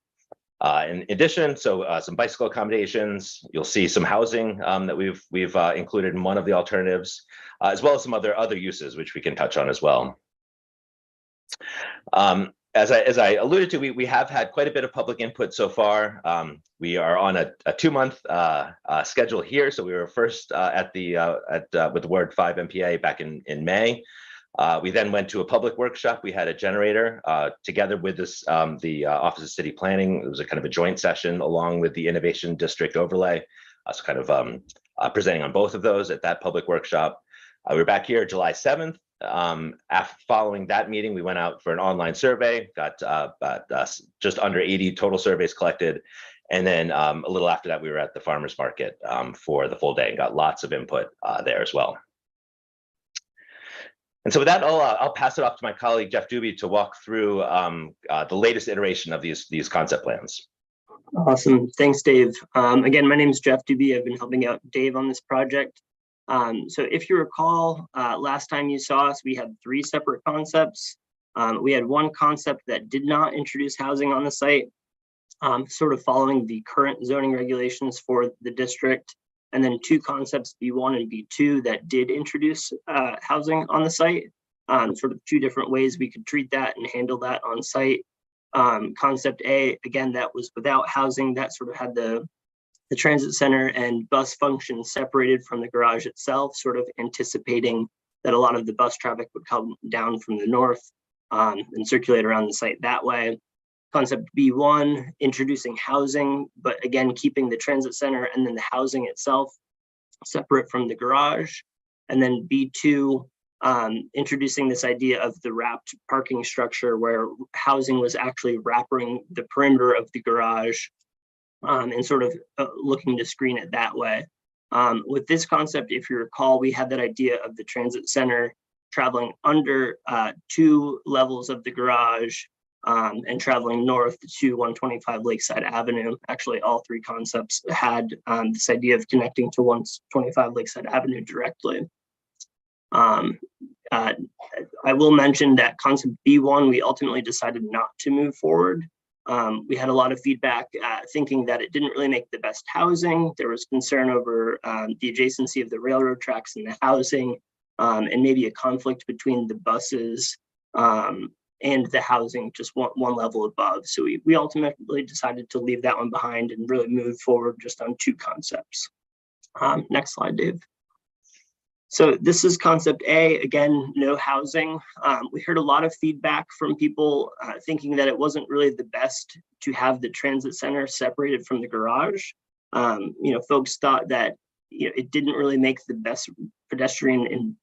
In addition, so some bicycle accommodations. You'll see some housing that we've included in one of the alternatives, as well as some other uses, which we can touch on as well. As I alluded to, we have had quite a bit of public input so far. We are on a 2-month schedule here. So we were first with the Ward 5 NPA back in May. We then went to a public workshop. We had a generator together with the Office of City Planning. It was a kind of a joint session along with the Innovation District Overlay. So kind of presenting on both of those at that public workshop. We were back here July 7th. Following that meeting, we went out for an online survey, got just under 80 total surveys collected. And then a little after that, we were at the farmers market for the full day and got lots of input there as well. And so with that, I'll pass it off to my colleague, Jeff Doobie, to walk through the latest iteration of these concept plans. Awesome. Thanks, Dave. Again, my name is Jeff Doobie. I've been helping out Dave on this project. So if you recall, last time you saw us, we had 3 separate concepts. We had one concept that did not introduce housing on the site, sort of following the current zoning regulations for the district, and then 2 concepts, B1 and B2, that did introduce housing on the site. Sort of 2 different ways we could treat that and handle that on site. Concept A, again, that was without housing, that sort of had the transit center and bus function separated from the garage itself, sort of anticipating that a lot of the bus traffic would come down from the north. and circulate around the site that way. Concept B1, introducing housing, but again, keeping the transit center and then the housing itself separate from the garage. And then B2, introducing this idea of the wrapped parking structure where housing was actually wrapping the perimeter of the garage and sort of looking to screen it that way. With this concept, if you recall, we had that idea of the transit center traveling under 2 levels of the garage and traveling north to 125 Lakeside Avenue. Actually, all 3 concepts had this idea of connecting to 125 Lakeside Avenue directly. I will mention that concept B1, we ultimately decided not to move forward. We had a lot of feedback thinking that it didn't really make the best housing. There was concern over the adjacency of the railroad tracks and the housing, and maybe a conflict between the buses and the housing just one level above. So we ultimately decided to leave that one behind and really move forward just on 2 concepts. Next slide, Dave. So this is concept A, again, no housing. We heard a lot of feedback from people thinking that it wasn't really the best to have the transit center separated from the garage. Folks thought that it didn't really make the best pedestrian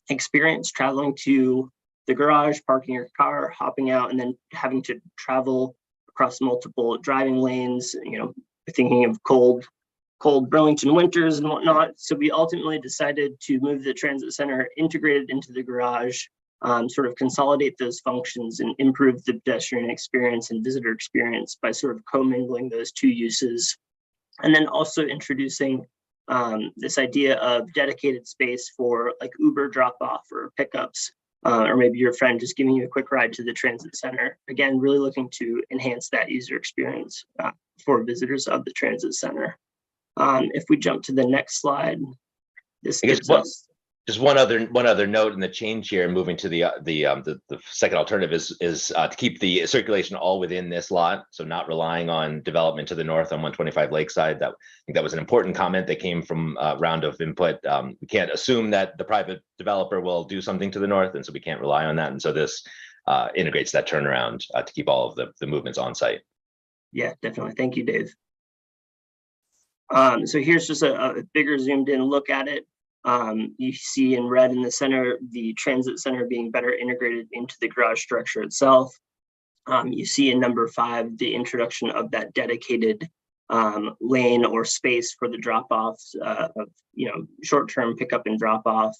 experience traveling to the garage, parking your car, hopping out, and then having to travel across multiple driving lanes, thinking of cold Burlington winters and whatnot. So we ultimately decided to move the transit center integrated into the garage, sort of consolidate those functions and improve the pedestrian experience and visitor experience by sort of commingling those 2 uses. And then also introducing this idea of dedicated space for like Uber drop off or pickups, or maybe your friend just giving you a quick ride to the transit center. Again, really looking to enhance that user experience for visitors of the transit center. If we jump to the next slide, this gives us just one other note in the change here, moving to the second alternative is to keep the circulation all within this lot, so not relying on development to the north on 125 Lakeside. I think that was an important comment that came from a round of input. We can't assume that the private developer will do something to the north, and so we can't rely on that. And so this integrates that turnaround to keep all of the movements on site. Yeah, definitely. Thank you, Dave. So here's just a bigger zoomed in look at it. You see in red in the center, the transit center being better integrated into the garage structure itself. You see in number 5, the introduction of that dedicated lane or space for the drop-offs of short-term pickup and drop-off.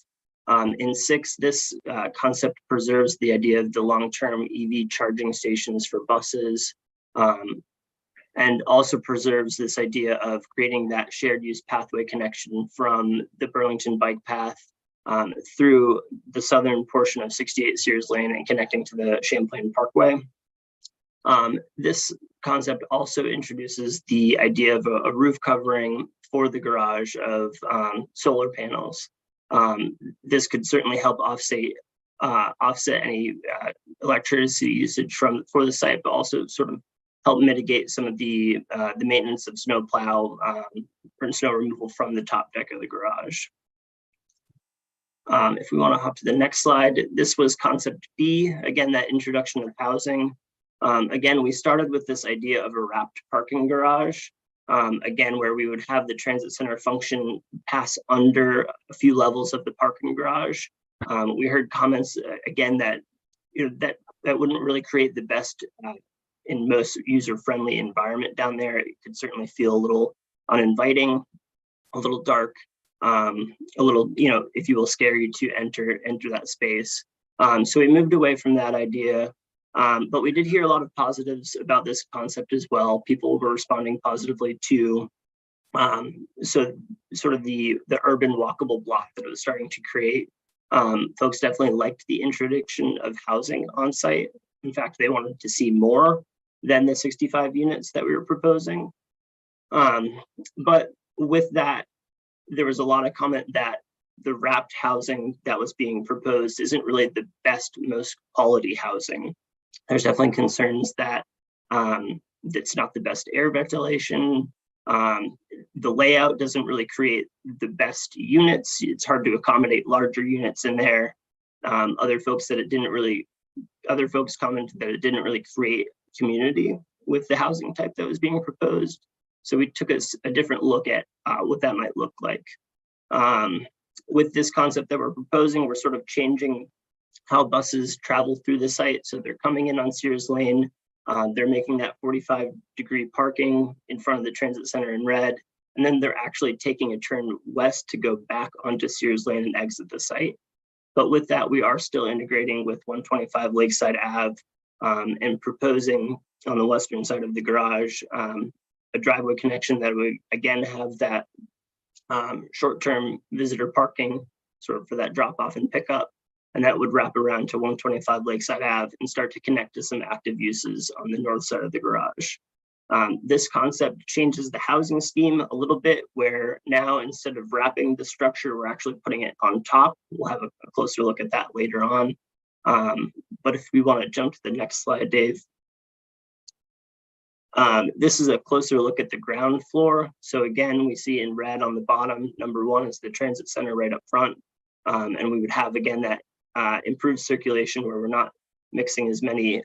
In 6, this concept preserves the idea of the long-term EV charging stations for buses. And also preserves this idea of creating that shared use pathway connection from the Burlington bike path through the southern portion of 68 Sears Lane and connecting to the Champlain Parkway. This concept also introduces the idea of a roof covering for the garage of solar panels. This could certainly help offset any electricity usage for the site, but also sort of help mitigate some of the maintenance of snow plow and snow removal from the top deck of the garage. If we want to hop to the next slide, this was concept B, again, that introduction of housing. Again, we started with this idea of a wrapped parking garage, again, where we would have the transit center function pass under a few levels of the parking garage. We heard comments, again, that that wouldn't really create the best in most user-friendly environment down there. It could certainly feel a little uninviting, a little dark, a little, if you will, scare you to enter that space. So we moved away from that idea, but we did hear a lot of positives about this concept as well. People were responding positively to so sort of the urban walkable block that it was starting to create. Folks definitely liked the introduction of housing on site. In fact, they wanted to see more than the 65 units that we were proposing. But with that, there was a lot of comment that the wrapped housing that was being proposed isn't really the best, most quality housing. There's definitely concerns that it's not the best air ventilation. The layout doesn't really create the best units. It's hard to accommodate larger units in there. Other folks commented that it didn't really create community with the housing type that was being proposed. So we took a different look at what that might look like. With this concept that we're proposing, we're sort of changing how buses travel through the site. So they're coming in on Sears Lane. They're making that 45-degree parking in front of the transit center in red. And then they're actually taking a turn west to go back onto Sears Lane and exit the site. But with that, we are still integrating with 125 Lakeside Ave and proposing on the western side of the garage a driveway connection that would again have that short-term visitor parking sort of for that drop off and pickup. And that would wrap around to 125 Lakeside Ave and start to connect to some active uses on the north side of the garage. This concept changes the housing scheme a little bit, where now instead of wrapping the structure, we're actually putting it on top. We'll have a closer look at that later on. But if we want to jump to the next slide, Dave. This is a closer look at the ground floor. So again, we see in red on the bottom, number one is the transit center right up front. And we would have, again, that improved circulation where we're not mixing as many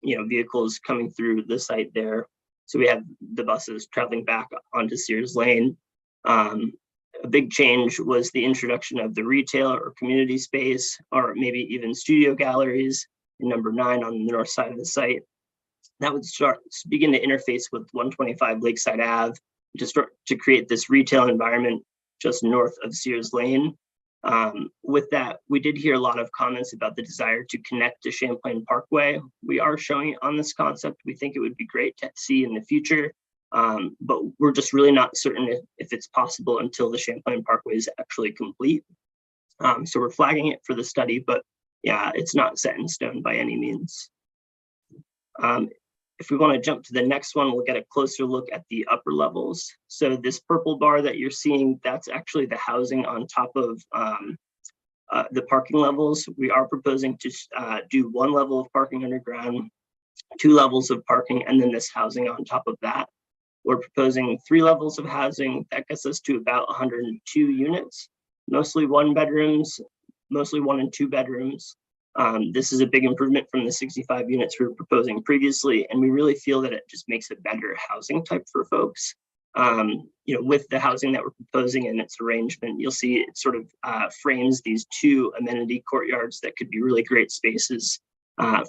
vehicles coming through the site there. So we have the buses traveling back onto Sears Lane. A big change was the introduction of the retail or community space, or maybe even studio galleries in number 9 on the north side of the site. That would begin to interface with 125 Lakeside Ave to create this retail environment just north of Sears Lane. With that, we did hear a lot of comments about the desire to connect to Champlain Parkway. We are showing it on this concept. We think it would be great to see in the future, but we're just really not certain if it's possible until the Champlain Parkway is actually complete. So we're flagging it for the study, but yeah, it's not set in stone by any means. If we want to jump to the next one, we'll get a closer look at the upper levels. So this purple bar that you're seeing, that's actually the housing on top of the parking levels. We are proposing to do 1 level of parking underground, 2 levels of parking, and then this housing on top of that. We're proposing 3 levels of housing. That gets us to about 102 units, mostly 1 bedrooms, mostly 1 and 2 bedrooms. This is a big improvement from the 65 units we were proposing previously, and we really feel that it just makes a better housing type for folks. With the housing that we're proposing and its arrangement, you'll see it sort of frames these 2 amenity courtyards that could be really great spaces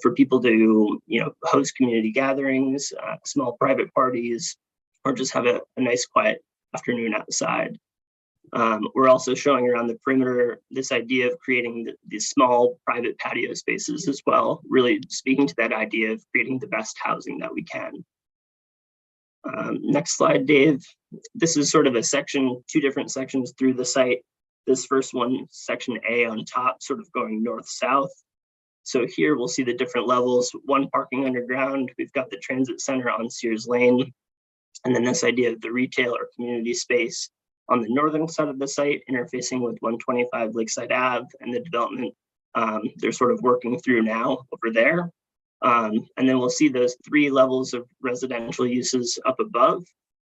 for people to, host community gatherings, small private parties, or just have a nice quiet afternoon outside. We're also showing around the perimeter this idea of creating these small private patio spaces as well, really speaking to that idea of creating the best housing that we can. Next slide, Dave. This is sort of a section, 2 different sections through the site. This first one, section A on top, sort of going north-south. So here we'll see the different levels, 1 parking underground. We've got the transit center on Sears Lane, and then this idea of the retail or community space on the northern side of the site, interfacing with 125 Lakeside Ave and the development they're sort of working through now over there. And then we'll see those 3 levels of residential uses up above,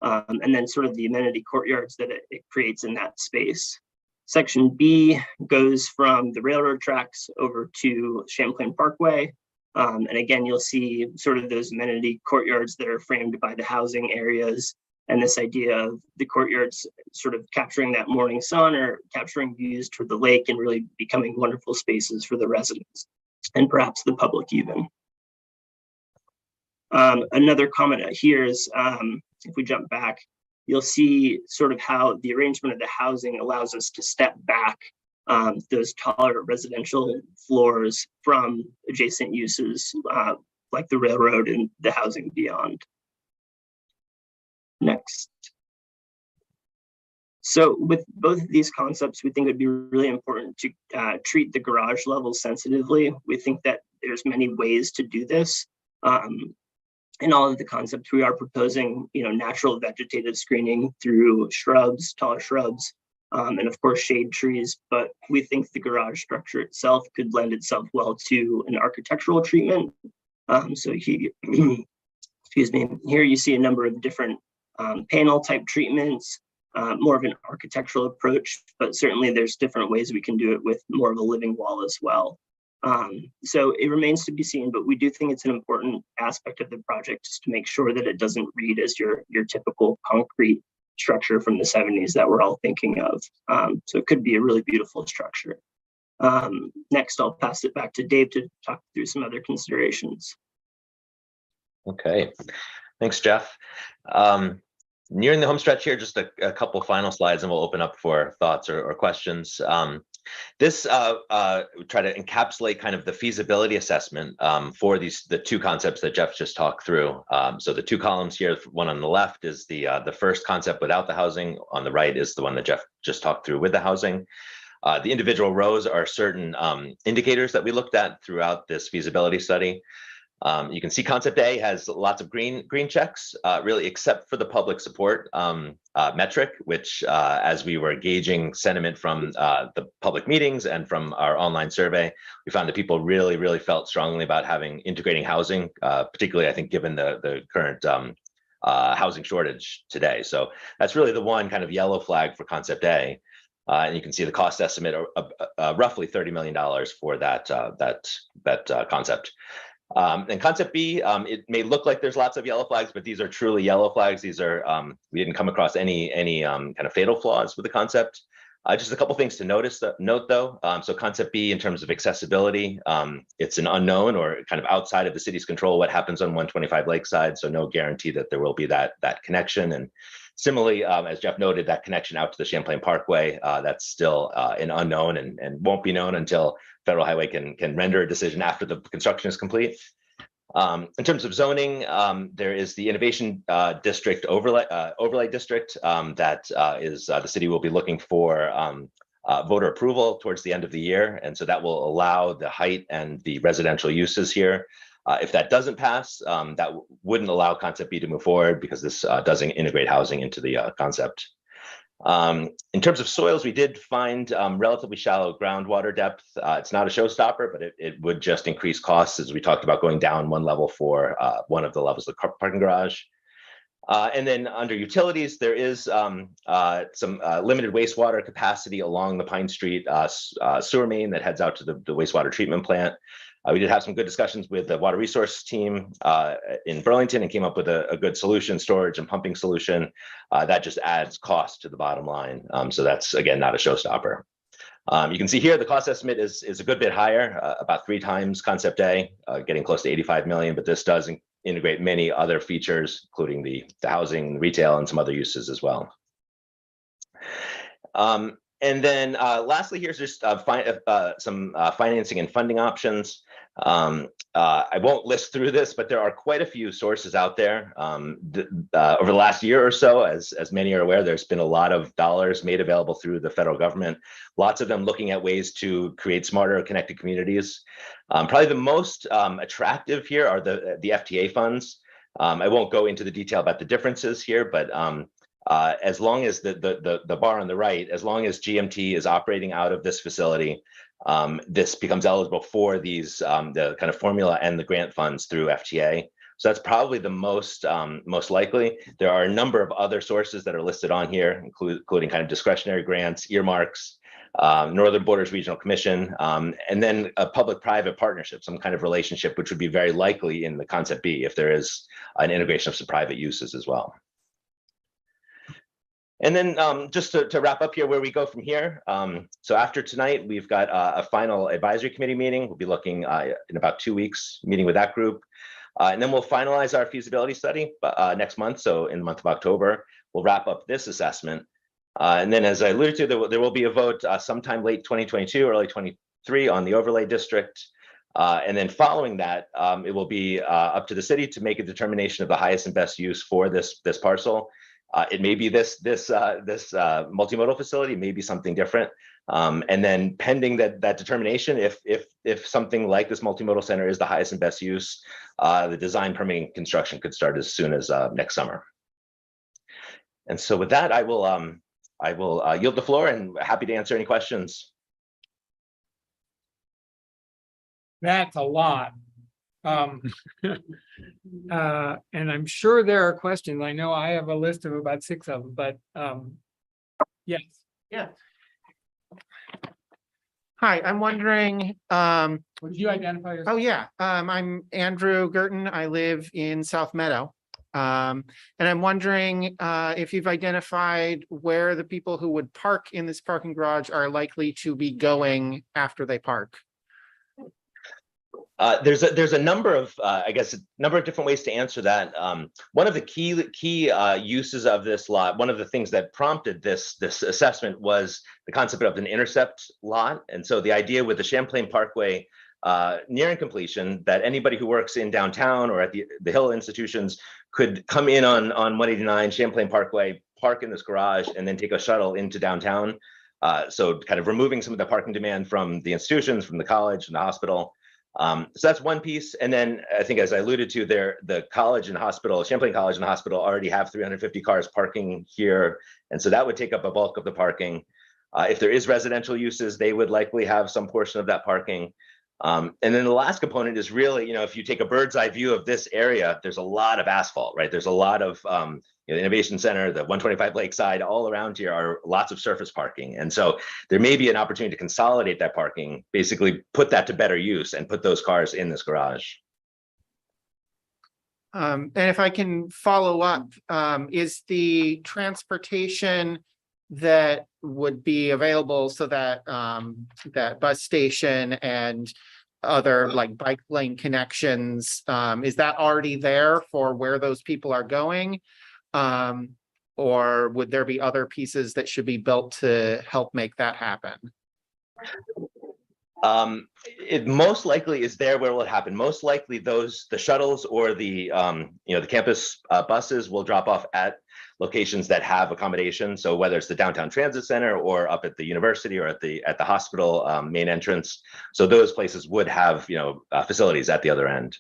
and then sort of the amenity courtyards that it creates in that space. Section B goes from the railroad tracks over to Champlain Parkway. And again, you'll see sort of those amenity courtyards that are framed by the housing areas, and this idea of the courtyards sort of capturing that morning sun or capturing views toward the lake and really becoming wonderful spaces for the residents and perhaps the public even. Another comment here is, if we jump back, you'll see sort of how the arrangement of the housing allows us to step back those taller residential floors from adjacent uses like the railroad and the housing beyond. Next. So with both of these concepts, we think it would be really important to treat the garage level sensitively. We think that there's many ways to do this. In all of the concepts, we are proposing, natural vegetative screening through shrubs, taller shrubs, and of course shade trees. But we think the garage structure itself could lend itself well to an architectural treatment. So here, excuse me, here you see a number of different panel type treatments. more of an architectural approach, but certainly there's different ways we can do it with more of a living wall as well. So it remains to be seen, but we do think it's an important aspect of the project just to make sure that it doesn't read as your typical concrete structure from the 70s that we're all thinking of. So it could be a really beautiful structure. Next, I'll pass it back to Dave to talk through some other considerations. Okay, thanks, Jeff. Nearing the home stretch here, just a couple final slides and we'll open up for thoughts or questions. This try to encapsulate kind of the feasibility assessment for the two concepts that Jeff just talked through. So the two columns here, one on the left is the first concept without the housing, on the right is the one that Jeff just talked through with the housing. The individual rows are certain indicators that we looked at throughout this feasibility study. You can see concept A has lots of green checks, really, except for the public support metric, which as we were gauging sentiment from the public meetings and from our online survey, we found that people really felt strongly about integrating housing, particularly, I think, given the current housing shortage today. So that's really the one kind of yellow flag for concept A. And you can see the cost estimate of roughly $30 million for that concept. And concept B, it may look like there's lots of yellow flags, but these are truly yellow flags. These are, we didn't come across any kind of fatal flaws with the concept. Just a couple things to note though. So concept B, in terms of accessibility, it's an unknown or kind of outside of the city's control what happens on 125 Lakeside. So no guarantee that there will be that connection. And similarly, as Jeff noted, that connection out to the Champlain Parkway, that's still an unknown and won't be known until Federal Highway can render a decision after the construction is complete. In terms of zoning, there is the Innovation District overlay district that is the city will be looking for voter approval towards the end of the year. And so that will allow the height and the residential uses here. If that doesn't pass, that wouldn't allow concept B to move forward because this doesn't integrate housing into the concept. In terms of soils, we did find relatively shallow groundwater depth. It's not a showstopper, but it would just increase costs as we talked about going down one level for one of the levels of the parking garage. And then under utilities, there is some limited wastewater capacity along the Pine Street sewer main that heads out to the wastewater treatment plant. We did have some good discussions with the water resource team in Burlington and came up with a good solution, storage and pumping solution that just adds cost to the bottom line. So that's, again, not a showstopper. You can see here the cost estimate is a good bit higher, about 3 times concept A, getting close to 85 million, but this does integrate many other features, including the housing, retail, and some other uses as well. And then lastly, here's just some financing and funding options. I won't list through this, but there are quite a few sources out there. Over the last year or so, as many are aware, there's been a lot of dollars made available through the federal government, lots of them looking at ways to create smarter connected communities. Probably the most attractive here are the FTA funds. I won't go into the detail about the differences here, but as long as the bar on the right, as long as GMT is operating out of this facility, this becomes eligible for these the kind of formula and the grant funds through FTA. So that's probably the most likely. There are a number of other sources that are listed on here, including kind of discretionary grants, earmarks, Northern Borders Regional Commission, and then a public-private partnership, some kind of relationship, which would be very likely in the concept B if there is an integration of some private uses as well. And then just to wrap up here, where we go from here. So after tonight, we've got a final advisory committee meeting. We'll be looking in about 2 weeks, meeting with that group. And then we'll finalize our feasibility study next month. So in the month of October, we'll wrap up this assessment. And then as I alluded to, there will be a vote sometime late 2022, early 23 on the overlay district. And then following that, it will be up to the city to make a determination of the highest and best use for this parcel. It may be this multimodal facility, may be something different. And then pending that determination, if something like this multimodal center is the highest and best use, the design, permitting, construction could start as soon as next summer. And so with that, I will yield the floor and happy to answer any questions. That's a lot. And I'm sure there are questions. I know I have a list of about 6 of them, but Yes. Yeah. Hi, I'm wondering, Would you identify yourself? oh yeah, I'm Andrew Girton. I live in South Meadow. And I'm wondering, if you've identified where the people who would park in this parking garage are likely to be going after they park. There's a number of, I guess, a number of different ways to answer that. One of the key uses of this lot, one of the things that prompted this assessment was the concept of an intercept lot. And so the idea with the Champlain Parkway nearing completion, that anybody who works in downtown or at the Hill institutions could come in on 189 Champlain Parkway, park in this garage, and then take a shuttle into downtown. So kind of removing some of the parking demand from the institutions, from the college and the hospital. So that's one piece. And then I think, as I alluded to there, the college and hospital, Champlain College and Hospital already have 350 cars parking here. And so that would take up a bulk of the parking. If there is residential uses, they would likely have some portion of that parking. And then the last component is really, you know, if you take a bird's eye view of this area, there's a lot of asphalt, right? There's a lot of, you know, the Innovation Center, the 125 Lakeside, all around here are lots of surface parking. And so there may be an opportunity to consolidate that parking, basically put that to better use and put those cars in this garage. And if I can follow up, is the transportation that would be available so that that bus station and other like bike lane connections, is that already there for where those people are going? Or would there be other pieces that should be built to help make that happen? It most likely is there where it will happen. Most likely the shuttles or the you know, the campus buses will drop off at locations that have accommodation. So whether it's the downtown transit center or up at the university or at the hospital main entrance. So those places would have, you know, facilities at the other end.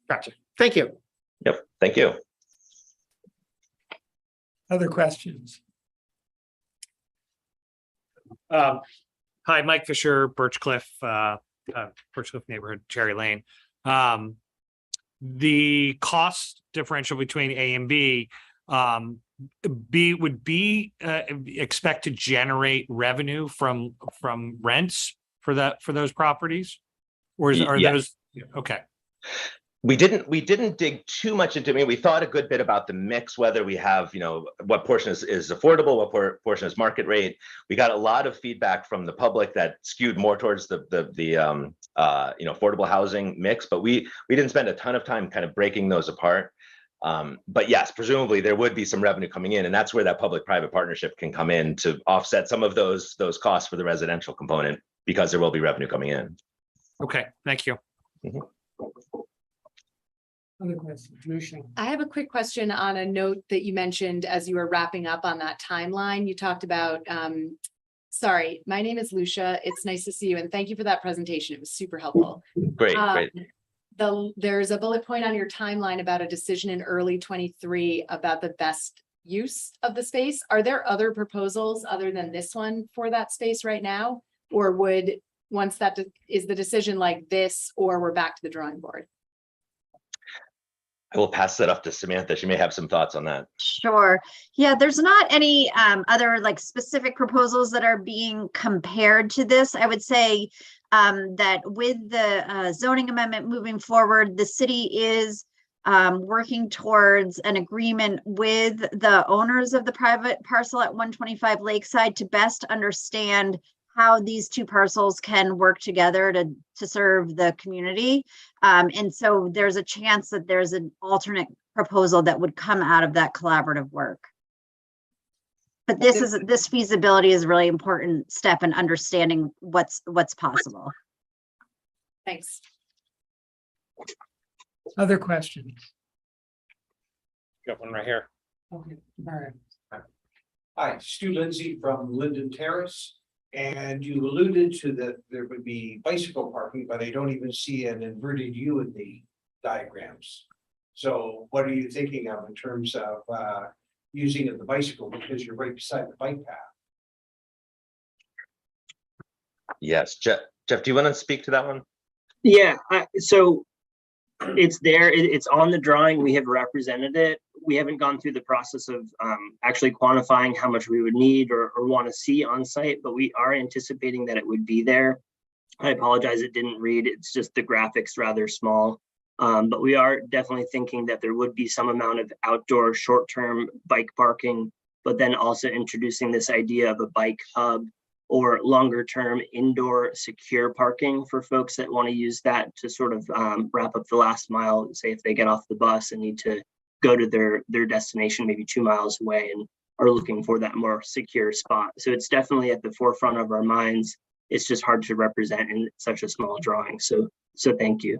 Gotcha. Thank you. Yep. Thank you. Other questions? Hi, Mike Fisher, Birchcliff neighborhood, Cherry Lane. The cost differential between A and B, would B expect to generate revenue from rents for those properties? Or are those okay? We didn't dig too much into, I mean, we thought a good bit about the mix, whether we have, you know, what portion is affordable, what portion is market rate. We got a lot of feedback from the public that skewed more towards the you know, affordable housing mix, but we didn't spend a ton of time kind of breaking those apart. But yes, presumably there would be some revenue coming in, and that's where that public-private partnership can come in to offset some of those costs for the residential component, because there will be revenue coming in. Okay, thank you. Mm-hmm. Other questions? Lucia? I have a quick question on a note that you mentioned as you were wrapping up on that timeline. You talked about, sorry, my name is Lucia. It's nice to see you, and thank you for that presentation. It was super helpful. Great, great. There's a bullet point on your timeline about a decision in early 23 about the best use of the space. Are there other proposals other than this one for that space right now? Or would, once that is the decision like this, or we're back to the drawing board? I will pass that off to Samantha. She may have some thoughts on that. Sure. Yeah, there's not any other like specific proposals that are being compared to this. I would say that with the zoning amendment moving forward, the city is working towards an agreement with the owners of the private parcel at 125 Lakeside to best understand how these two parcels can work together to serve the community. And so there's a chance that there's an alternate proposal that would come out of that collaborative work. But this feasibility is a really important step in understanding what's possible. Thanks. Other questions? Got one right here. Okay, all right. Hi, Stu Lindsay from Linden Terrace. And you alluded to that there would be bicycle parking, but I don't even see an inverted U in the diagrams. So what are you thinking of in terms of using the bicycle, because you're right beside the bike path? Yes, Jeff, do you want to speak to that one? Yeah, so It's there, it's on the drawing, we have represented it. We haven't gone through the process of actually quantifying how much we would need or want to see on site, but we are anticipating that it would be there. I apologize, it didn't read, it's just the graphics rather small. But we are definitely thinking that there would be some amount of outdoor short-term bike parking, but then also introducing this idea of a bike hub or longer term indoor secure parking for folks that want to use that to sort of wrap up the last mile, say if they get off the bus and need to go to their destination maybe 2 miles away and are looking for that more secure spot. So it's definitely at the forefront of our minds. It's just hard to represent in such a small drawing. So thank you.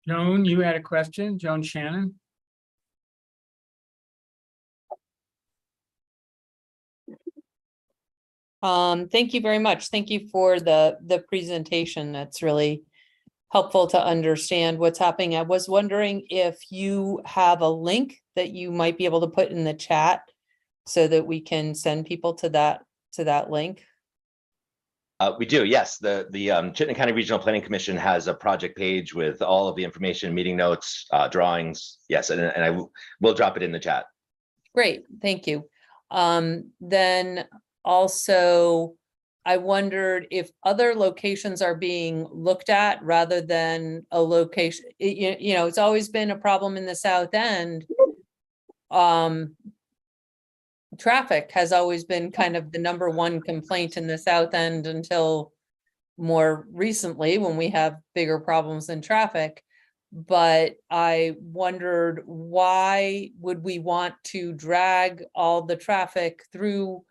Joan, you had a question, Joan Shannon? Thank you very much. Thank you for the presentation. That's really helpful to understand what's happening. I was wondering if you have a link that you might be able to put in the chat so that we can send people to that link. We do, yes. The Chittenden County Regional Planning Commission has a project page with all of the information, meeting notes, drawings. Yes, and I will drop it in the chat. Great, thank you. Then also, I wondered if other locations are being looked at rather than a location. You know, it's always been a problem in the South End. Traffic has always been kind of the #1 complaint in the South End until more recently when we have bigger problems than traffic. But I wondered, why would we want to drag all the traffic through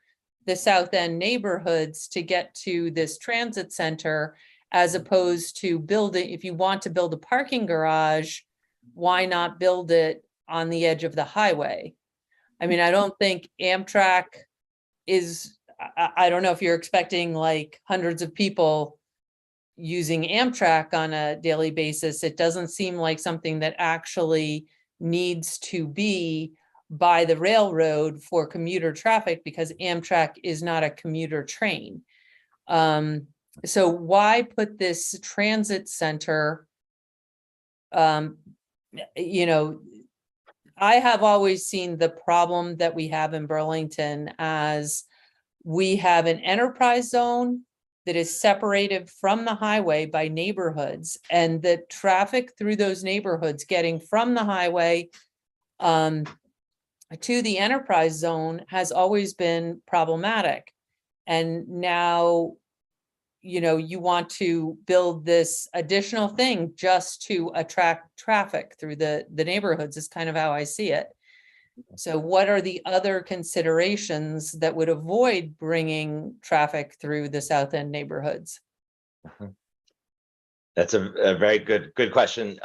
the South End neighborhoods to get to this transit center, as opposed to building, if you want to build a parking garage, why not build it on the edge of the highway? I mean, I don't think Amtrak is, I don't know if you're expecting like hundreds of people using Amtrak on a daily basis. It doesn't seem like something that actually needs to be by the railroad for commuter traffic, because Amtrak is not a commuter train. So why put this transit center? You know, I have always seen the problem that we have in Burlington as we have an enterprise zone that is separated from the highway by neighborhoods, and the traffic through those neighborhoods getting from the highway to the enterprise zone has always been problematic. And now, you know, you want to build this additional thing just to attract traffic through the neighborhoods is kind of how I see it. So what are the other considerations that would avoid bringing traffic through the South End neighborhoods? That's a very good question.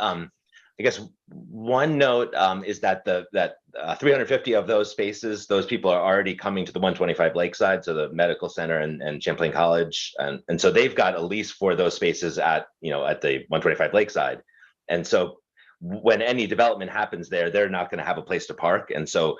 I guess one note is that 350 of those spaces, those people are already coming to the 125 Lakeside, so the medical center and Champlain College, and so they've got a lease for those spaces at the 125 Lakeside, and so when any development happens there, they're not going to have a place to park, and so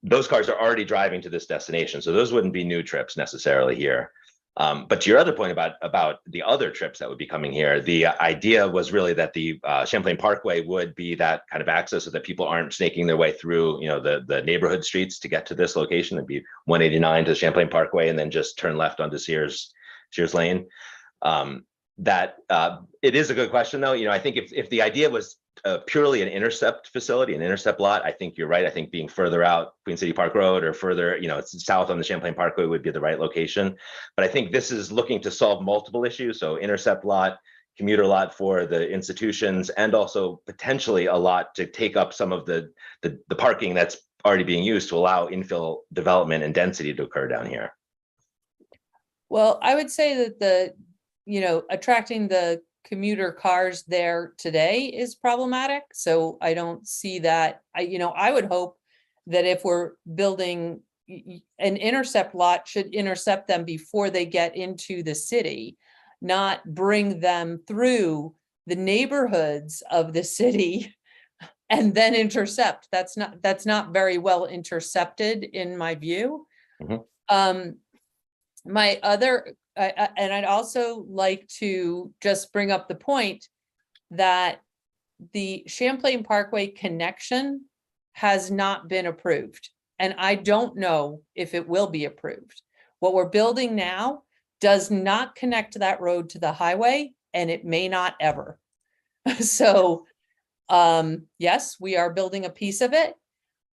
those cars are already driving to this destination, so those wouldn't be new trips necessarily here. But to your other point about the other trips that would be coming here, the idea was really that the Champlain Parkway would be that kind of access so that people aren't snaking their way through, the neighborhood streets to get to this location. It'd be 189 to Champlain Parkway and then just turn left onto Sears Lane. It is a good question though. I think if the idea was purely an intercept facility, an intercept lot, I think you're right. I think being further out Queen City Park Road or further, south on the Champlain Parkway would be the right location. But I think this is looking to solve multiple issues. So intercept lot, commuter lot for the institutions, and also potentially a lot to take up some of the parking that's already being used to allow infill development and density to occur down here. Well, I would say that attracting the commuter cars there today is problematic. So I don't see that. I would hope that if we're building an intercept lot, should intercept them before they get into the city, not bring them through the neighborhoods of the city and then intercept. That's not very well intercepted in my view. Mm-hmm. And I'd also like to just bring up the point that the Champlain Parkway connection has not been approved. And I don't know if it will be approved. What we're building now does not connect that road to the highway, and it may not ever. So, yes, we are building a piece of it,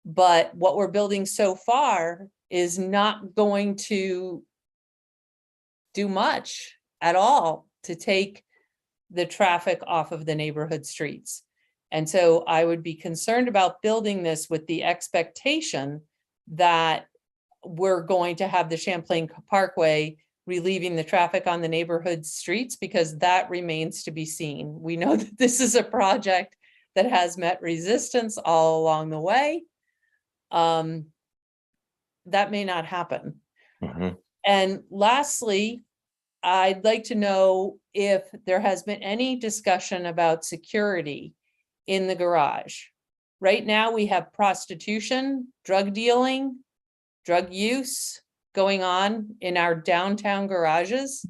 but what we're building so far is not going to do much at all to take the traffic off of the neighborhood streets. And so I would be concerned about building this with the expectation that we're going to have the Champlain Parkway relieving the traffic on the neighborhood streets, because that remains to be seen. We know that this is a project that has met resistance all along the way. That may not happen. And lastly, I'd like to know if there has been any discussion about security in the garage. Right now, we have prostitution, drug dealing, drug use going on in our downtown garages.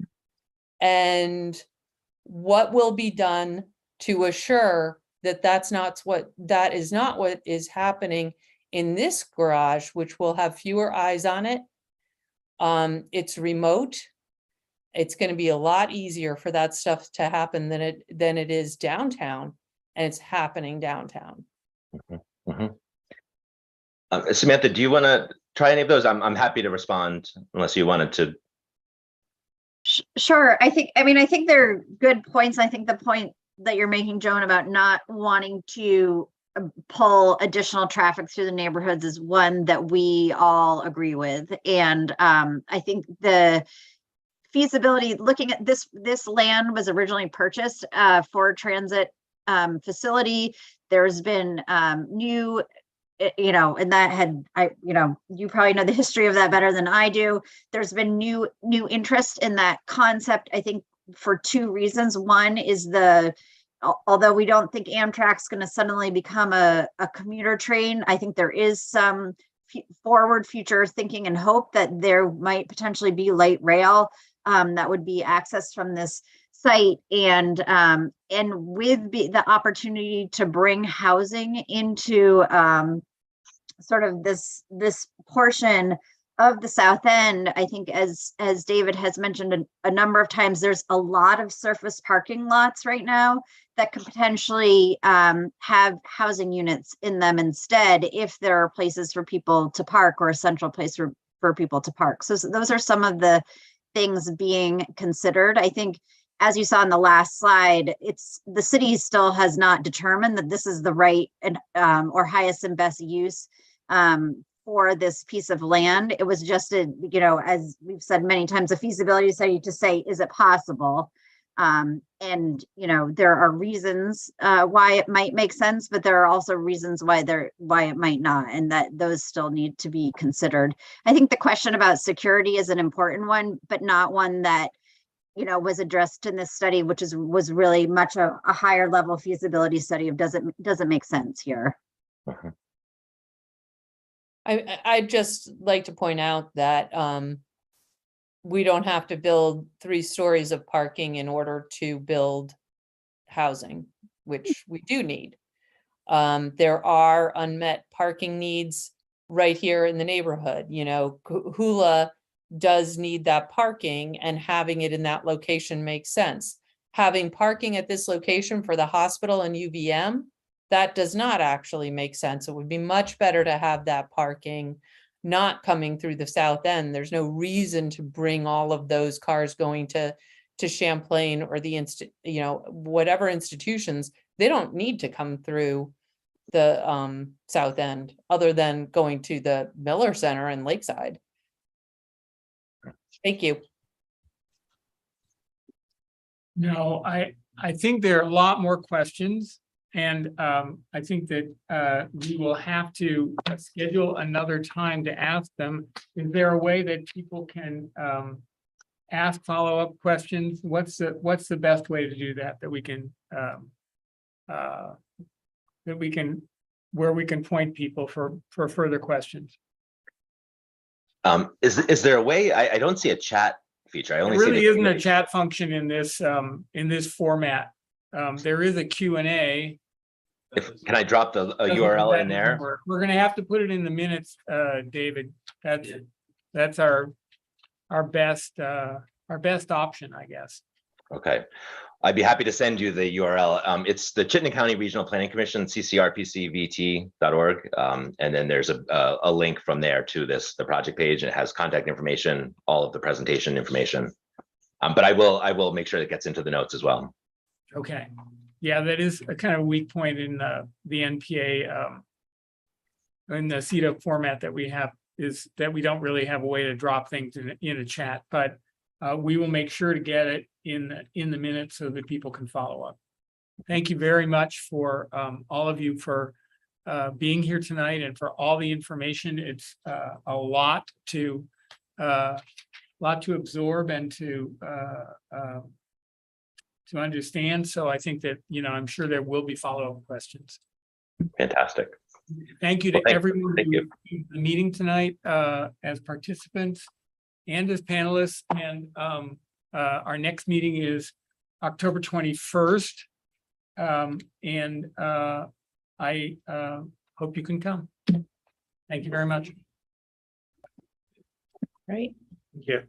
And what will be done to assure that that is not what is happening in this garage, which will have fewer eyes on it. It's remote. It's going to be a lot easier for that stuff to happen than it is downtown, and it's happening downtown. Samantha, do you want to try any of those? I'm happy to respond unless you wanted to. Sure. I think they're good points. I think the point that you're making, Joan, about not wanting to pull additional traffic through the neighborhoods is one that we all agree with. And I think the feasibility, looking at this land was originally purchased for a transit facility. There's been new, and that had, you probably know the history of that better than I do. There's been new interest in that concept, I think, for two reasons. One is although we don't think Amtrak's going to suddenly become a commuter train, I think there is some forward future thinking and hope that there might potentially be light rail that would be accessed from this site, and with the opportunity to bring housing into sort of this portion of the South End. I think as David has mentioned a number of times, there's a lot of surface parking lots right now that could potentially have housing units in them instead, if there are places for people to park, or a central place for people to park. So those are some of the things being considered. I think, as you saw in the last slide, the city still has not determined that this is the right and or highest and best use for this piece of land. It was just as we've said many times, a feasibility study to say, is it possible? And there are reasons why it might make sense, but there are also reasons why it might not, and that those still need to be considered. I think the question about security is an important one, but not one that was addressed in this study, which was really much a higher level feasibility study of doesn't make sense here. I'd just like to point out that we don't have to build 3 stories of parking in order to build housing, which we do need. There are unmet parking needs right here in the neighborhood. Hula does need that parking, and having it in that location makes sense. Having parking at this location for the hospital and UVM, that does not actually make sense. It would be much better to have that parking not coming through the South End. There's no reason to bring all of those cars going to Champlain or the whatever institutions. They don't need to come through the South End, other than going to the Miller Center and Lakeside. Thank you. No, I think there are a lot more questions, and I think that we will have to schedule another time to ask them. Is there a way that people can ask follow-up questions? What's the best way to do that? That we can where we can point people for further questions. Is there a way? I don't see a chat feature. I only There really see isn't a chat function in this format. there is a Q&A. Can I drop the URL in there? We're gonna have to put it in the minutes, David. That's our best option, I guess. Okay, I'd be happy to send you the URL. It's the Chittenden County Regional Planning Commission, ccrpcvt.org. And then there's a link from there to the project page, and it has contact information, all of the presentation information. But I will make sure it gets into the notes as well. Okay, yeah, that is a kind of weak point in the NPA in the CETA format that we have, is that we don't really have a way to drop things in a chat, but we will make sure to get it in the minutes so that people can follow up. Thank you very much for all of you for being here tonight and for all the information. It's a lot to absorb and to understand. So I think that, I'm sure there will be follow-up questions. Fantastic. Thank you to everyone Thank you. who was in the meeting tonight as participants and as panelists. And our next meeting is October 21st. And I hope you can come. Thank you very much. Right. Yeah.